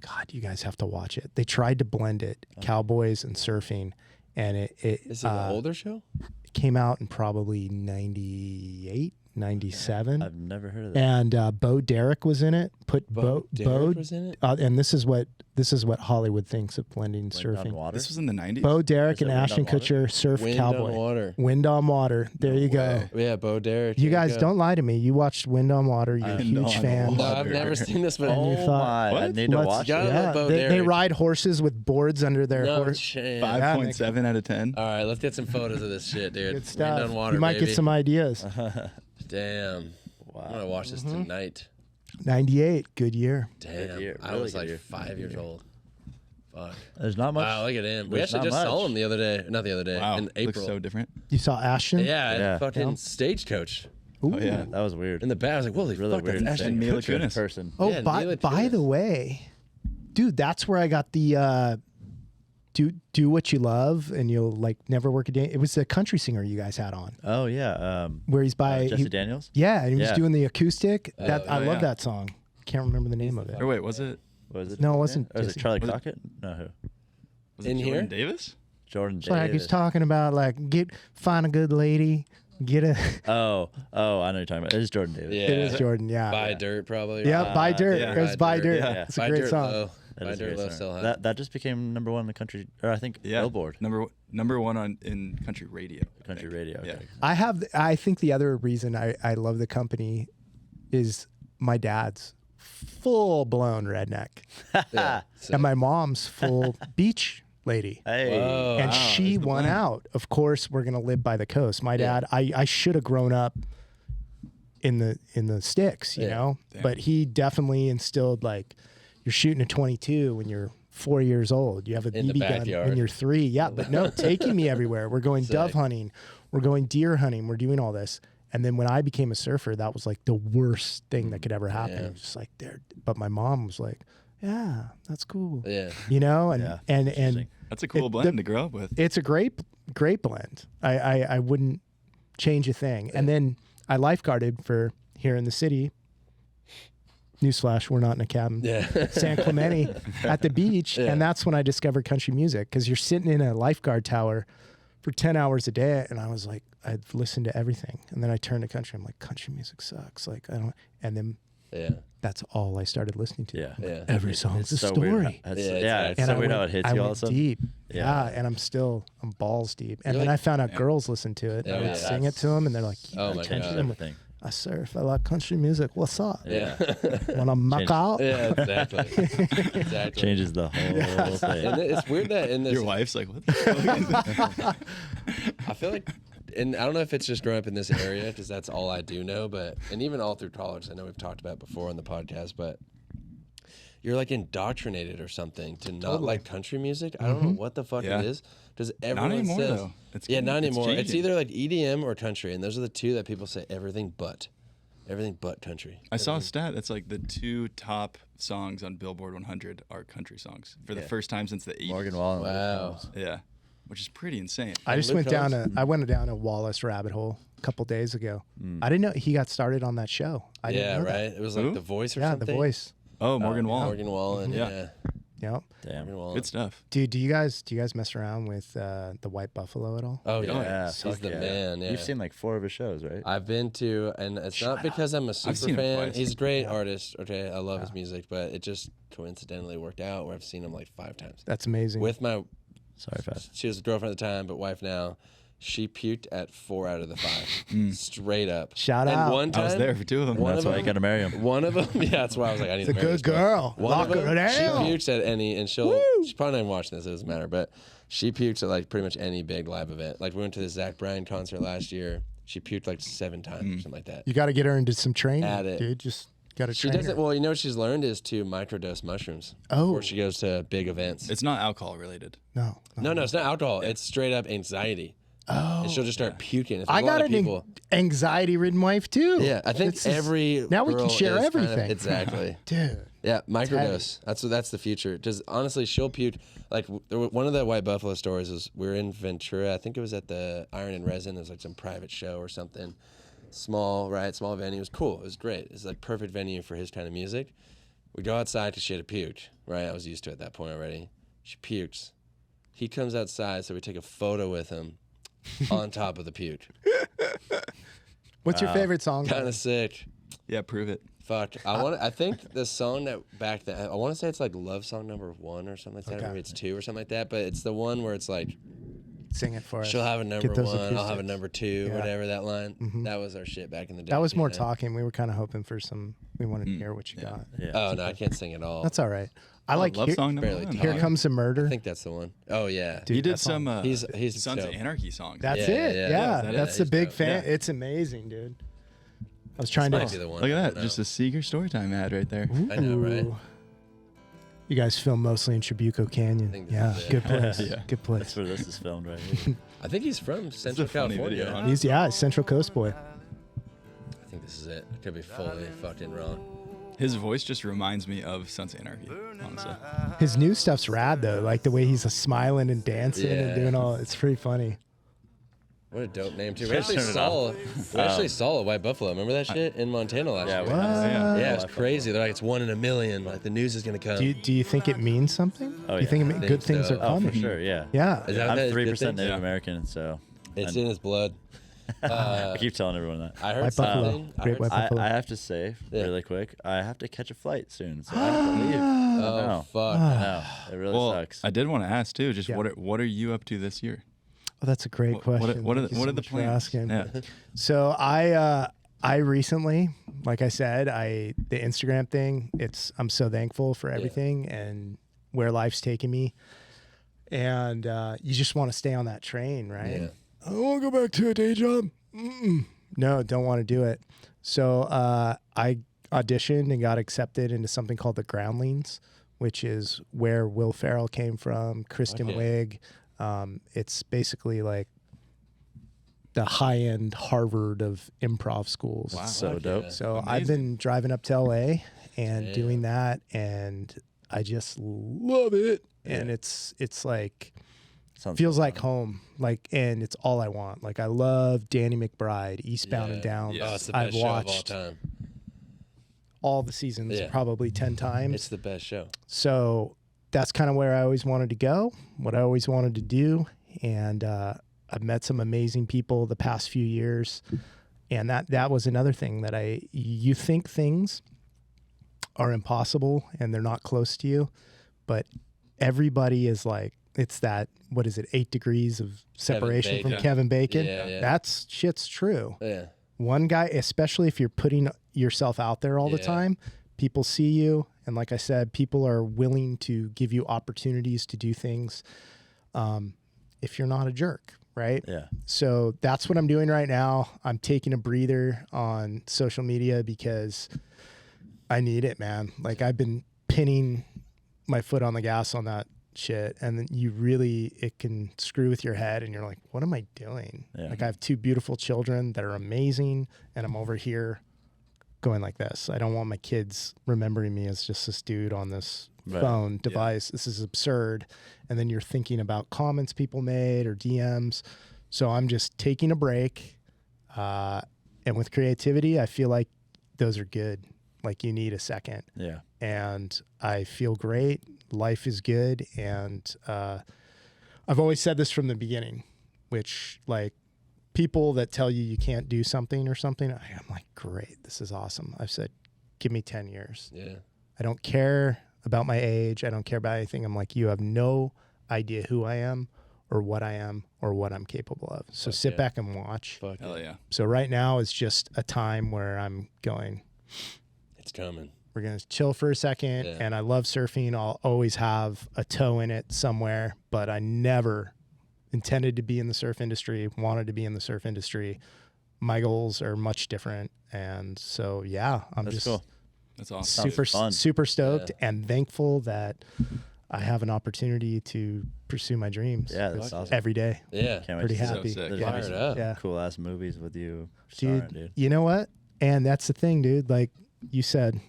God, you guys have to watch it. They tried to blend it, cowboys and surfing, and it is it an older show? Came out in probably 98, 97. I've never heard of that. And Bo Derek was in it. Bo Derek was in it? And this is what Hollywood thinks of blending Wind on surfing. Water? This was in the 90s. Bo Derek Is it and Wind on Ashton Water? Kutcher surf Wind cowboy. on Water. Wind on Water. There you go. Yeah, Bo Derek. You here guys go. don't lie to me. You watched Wind on Water. You're a Wind huge on fan. No, Water. I've never seen this, but And you Oh thought- my! I What? need to Let's- watch gotta it. love Bo they Derek. ride horses with boards under their horse. Shit. 5.7 out of 10. All right, let's get some photos of this shit, dude. Good stuff. Wind on Water, you might baby. get some ideas. Damn. I'm gonna watch this tonight. 98, good year. Damn. year, I really was good like year. 5 years old. Fuck. There's not much. Wow, look at him. We There's actually not just saw much. him the other day. Not the other day. Wow, In looks April. so different. You saw Ashton? Yeah, Yeah. fucking Yeah. stagecoach. Ooh. Oh yeah. That was weird. In the back, I was like, holy Really fuck, weird. that's Ashton And Mila Kutcher. Kunis. person. Oh, Yeah, by Mila the Kunis. way, dude, that's where I got the do what you love and you'll like never work a day. It was the country singer you guys had on Oh yeah. where he's by Jesse he- Daniels. yeah, and he was Yeah. doing the acoustic. That I oh, love yeah. that song. Can't remember the name of it. Or wait, was it Was it? No, it wasn't Or was it Jesse. Charlie Was it- Crockett? No, who? was In it Jordan here? Davis? Jordan It's like he's Davis. talking about like find a good lady, get a. Oh, I know what you're talking about. It is Jordan Davis. Yeah. It is Jordan, yeah. Buy Dirt, probably. Yeah, Buy Dirt. yeah. It was Buy Dirt. yeah. It's a Buy great Dirt song. Low. That Buy is a Dirt great Low song. still hot. That just became number one in the country, or I think Yeah. Billboard Number one in country radio. I country think. radio. Yeah. Okay. I think the other reason I love the company is my dad's full blown redneck. Yeah. So- And my mom's full beach lady. Hey. Whoa. And wow, she there's the won blend. out. Of course, we're gonna live by the coast. My Yeah. dad, I should have grown up in the sticks, you Yeah. know. Damn. But he definitely instilled like you're shooting a 22 when you're 4 years old. You have a In the BB gun backyard. when you're 3. Yeah, but no, taking me everywhere. We're going dove Sick. hunting. We're going deer hunting. We're doing all this. And then when I became a surfer, that was like the worst thing that could ever happen. Yeah. It was just like there. But my mom was like, "Yeah, that's cool." Yeah. You know, and Yeah, and interesting. That's a cool It- blend the- to grow up with. it's a great blend. I wouldn't change a thing. And then I lifeguarded for here in the city. Newsflash, we're not in a cabin. Yeah. San Clemente at the beach. Yeah. And that's when I discovered country music because you're sitting in a lifeguard tower for 10 hours a day. And I was like, I'd listened to everything. And then I turned to country. I'm like, country music sucks. Like, I don't. And then Yeah. that's all I started listening to. Yeah. Yeah. Every song's a so story. weird. Yeah, It's exactly. so weird how it hits you all of a went sudden. deep. Yeah. Yeah, and I'm balls deep. And You're then like- I found out girls listen to it. Yeah, I would yeah, sing it that's- to them, and they're like, Oh my Attention to God. everything. I surf. I like country music. What's up? Yeah. Want to muck Change- out? Yeah, exactly. Exactly. Changes the whole thing. And it's weird that in this, Your wife's like, what the fuck? I feel like, and I don't know if it's just growing up in this area because that's all I do know, but, and even all through college, I know we've talked about it before on the podcast, but you're like indoctrinated or something to not like country music. I don't know what the fuck Yeah. it is. Because everyone anymore, says, though. It's yeah, getting- not it's anymore. It's changing. either like EDM or country, and those are the two that people say everything but country. I saw a stat. It's like the 2 top songs on Billboard 100 are country songs for the first time since the 80s. Morgan Wallen. Wow. Yeah, which is pretty insane. I just Luke went down Combs. I went down a Wallace rabbit hole a couple days ago. I didn't know he got started on that show. I Yeah, didn't know right. that. It was like Who? The Voice or Yeah, something. The Voice. Oh, Morgan Wallen. Morgan Wallen. Yeah. Yeah. Yep. Damn. Morgan Wallen. Good stuff. Dude, do you guys mess around with the White Buffalo at all? Oh yeah, Yeah, he's fuck the yeah. man. Yeah. You've seen like 4 of his shows, right? I've been to, and it's not because I'm a super seen him fan. twice. He's a great artist. Okay, I love his music, but it just coincidentally worked out where I've seen him like 5 times. That's amazing. With my, Sorry, fast. she was a girlfriend at the time, but wife now. She puked at 4 out of the 5, straight up. Shout and out. One time, I was there for 2 of them. One That's of why you them- got to marry him. One of them, yeah, that's why I was like, I need It's a to marry good this girl. girl. One Lock of them, her down. she pukes at any, and she's probably not even watching this. It doesn't matter, but she pukes at like pretty much any big live event. Like we went to the Zach Bryan concert last year. She puked like 7 times or something like that. You got to get her into some training, At it. dude. Just got to She train doesn't. her. Well, you know what she's learned is to microdose mushrooms Oh. before she goes to big events. It's not alcohol related. No. No, it's not alcohol. It's straight up anxiety. Oh. And she'll just start puking. If I there's a lot got of an people. anxiety-ridden wife too. Yeah, I think It's just- every now we can girl share is kind of- everything. exactly. Dude. Yeah, microdose. That's the future. Because honestly, she'll puke. Like one of the White Buffalo stories was we were in Ventura. I think it was at the Iron and Resin. It was like some private show or something. Small, right? Small venue. It was cool. It was great. It's like perfect venue for his kind of music. We go outside because she had puked. Right? I was used to it at that point already. She pukes. He comes outside, so we take a photo with him on top of the puke. What's your favorite song? Kind of sick. Yeah, prove it. Fuck. I think the song that back then, I want to say it's like love song number 1 or something like that. Okay. Maybe it's 2 or something like that. But it's the one where it's like, Sing it for us. she'll have a number Get those 1, I'll have a acoustics. number 2, Yeah. whatever that line. That was our shit back in the day. That was more you know? talking. We were kind of hoping for some. We wanted to hear what you got. Yeah. Oh, no, I can't sing at all. That's all right. I like love here, song number barely 1. Here Comes the Murder. I think that's the one. Oh, yeah. Dude, You did that song- some. He's Sons dope. of Anarchy songs. That's Yeah, it. yeah, Yeah, yeah. that's Yeah, the big he's fan. dope. It's amazing, dude. I was trying Might to. be the one. Look I at don't that, know. just a Seager Storytime ad right there. I know, right? Ooh. You guys film mostly in Tribuco Canyon. think this Yeah, is it. good place. Yeah. Good That's place. where this is filmed right here. I think he's from Central a funny California. video, huh? He's Central Coast boy. I think this is it. I could be fully fucking wrong. His voice just reminds me of Sons of Anarchy, honestly. His new stuff's rad though, like the way he's smiling and dancing and Yeah. doing all. It's pretty funny. What a dope name too. We Turn actually it saw, off. we actually saw a White Buffalo. Remember that shit in Montana last Yeah, year? we- Yeah. Yeah, it's crazy. They're like, it's 1 in a million. Like the news is gonna come. Do you think it means something? Oh, Do you think yeah. it I good think things so. are Oh, coming? for sure, yeah. Yeah. Is that I'm good 3% things? Native Yeah. American, so It's I- in his blood. I keep telling everyone that. I heard White Buffalo. something. I Great heard White I, Buffalo. I have to say Yeah. really quick, I have to catch a flight soon, so I have to leave. Oh No. fuck! No, it really Well, sucks. I did want to ask too, just Yeah. what are you up to this year? Oh, that's a great question. What are Thank you what so are the much for plans? asking. Yeah. So I recently, like I said, the Instagram thing. I'm so thankful for everything and where life's taking me, and you just want to stay on that train, right? Yeah. I don't want to go back to a day job. No, don't want to do it. So I auditioned and got accepted into something called the Groundlings, which is where Will Ferrell came from, Kristen Wiig. It's basically like the high-end Harvard of improv schools. Wow. So Fuck dope. yeah. So I've been driving up to LA and Yeah. doing that, and I just love it. And it's like Sounds feels like fun. home, like, and it's all I want. Like I love Danny McBride, Eastbound and Down. Yeah. Oh, it's the I've best show of all watched time. all the seasons Yeah. probably 10 times. It's the best show. So that's kind of where I always wanted to go, what I always wanted to do. And I've met some amazing people the past few years. And that was another thing that you think things are impossible and they're not close to you, but everybody is like, it's that, what is it, 8 degrees of separation from Bacon. Kevin Bacon. Yeah, yeah. That's shit's true. Yeah. One guy, especially if you're putting yourself out there all the Yeah. time, people see you. And like I said, people are willing to give you opportunities to do things if you're not a jerk, right? Yeah. So that's what I'm doing right now. I'm taking a breather on social media because I need it, man. Like I've been pinning my foot on the gas on that shit. And then it can screw with your head and you're like, what am I doing? Yeah. Like I have 2 beautiful children that are amazing. And I'm over here going like this. I don't want my kids remembering me as just this dude on this Right. phone device. This is absurd. And then you're thinking about comments people made or DMs. So I'm just taking a break. And with creativity, I feel like those are good. Like you need a second. Yeah. And I feel great. Life is good. And I've always said this from the beginning, which like people that tell you can't do something or something, I'm like, great, this is awesome. I've said, give me 10 years. Yeah. I don't care about my age. I don't care about anything. I'm like, you have no idea who I am or what I am or what I'm capable of. So sit yeah. back and watch. Fuck Hell yeah. yeah. So right now is just a time where I'm going, It's coming. we're going to chill for a second. Yeah. And I love surfing. I'll always have a toe in it somewhere, but I never intended to be in the surf industry, wanted to be in the surf industry. My goals are much different. And so, yeah, I'm That's just cool. That's awesome. super, fun. super stoked Yeah. and thankful that I have an opportunity to pursue my dreams. Yeah, that's Fuck awesome. every day. Yeah. Can't wait Pretty to see happy. So sick. There's Yeah. gonna be Fired some up. Yeah. cool ass movies with you, Dude, starring, dude. you know what? And that's the thing, dude. Like you said,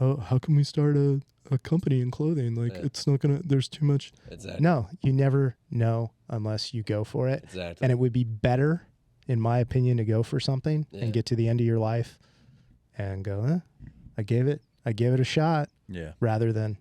oh, how can we start a company in clothing? Like Yeah. it's not gonna, there's too much. Exactly. No, you never know unless you go for it. Exactly. And it would be better, in my opinion, to go for something Yeah. and get to the end of your life and go, I gave it a shot Yeah. rather than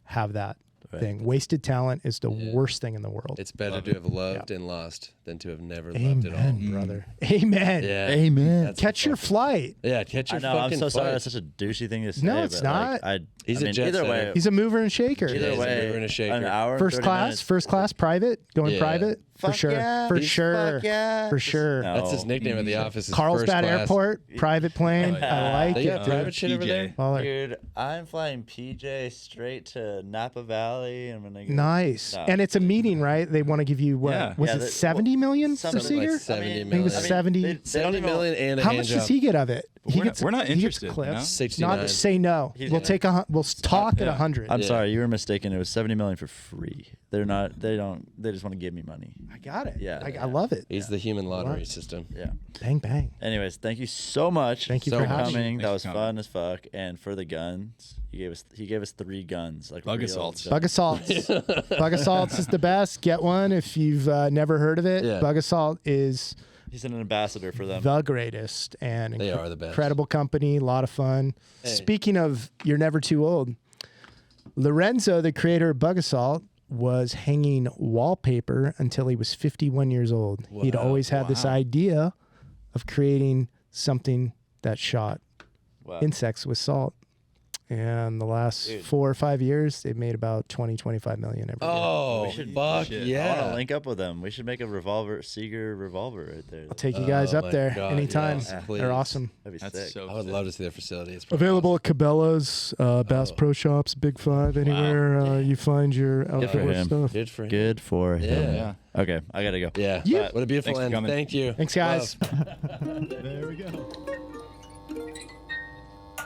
have that thing. Wasted talent is the worst thing in the world. It's better to have loved and lost than to have never loved at all. Amen, brother. Amen. Yeah. Amen. That's Catch the your fucking- flight. Yeah, catch your I know. I'm fucking so sorry. flight. That's such a douchey thing to say. No, it's but, not. Like, He's I a mean, jet either setter. way. He's a mover and shaker. Either he's a mover way, and a shaker. an hour, and First 30 class, minutes. first class, private, going Yeah. private for Fuck sure, yeah. for He's sure, fuck yeah. for sure. No. That's his nickname at the office. Is Carlsbad first class. Airport, private plane. I like They it. got dude. private shit over there. Baller. Dude, I'm flying PJ straight to Napa Valley. I'm gonna go. Nice. No. And it's a meeting, right? They want to give you what? Yeah. Was Yeah, it that- 70 million for something Seager? like 70 I think it million. was 70. they don't 70 even- million and a How hand much job. does he get of it? We're not he gets interested, clips. no? 69. Not say no. He's We'll gonna- take we'll talk at 100. I'm Yeah. sorry, you were mistaken. It was 70 million for free. They're not. They don't. They just want to give me money. I got it. Yeah. I love it. He's the human lottery What? system. Yeah. Bang bang. Anyways, thank you so much. Thank you so for having coming. me. That Thanks was for fun as fuck. And for the guns, he gave us 3 guns. Like Bug real assaults. guns. Bug assaults. Bug assaults is the best. Get one if you've never heard of it. Yeah. Bug assault is He's an ambassador for them. the greatest and They are the best. incredible company. A lot of fun. Hey. Speaking of, you're never too old. Lorenzo, the creator of Bug Assault, was hanging wallpaper until he was 51 years old. He'd always had this idea of creating something that shot Wow. insects with salt. And the last 4 or 5 years, they've made about 20, 25 million every year. Oh, fuck shit. I want yeah. to link up with them. We should make a revolver, Seager revolver right there. I'll take you guys Oh up my there God, anytime. yes, please. They're awesome. That'd be That's sick. so I would sick. love to see their facility. It's probably Available at Cabela's, Bass Pro Shops, Big Five, anywhere you find your for outdoor him. stuff. awesome. Good for him. Good for him. Yeah. Okay, I gotta go. Yeah. Yeah. What a beautiful Thanks for end. coming. Thank you. Thanks, guys. Love. There we go.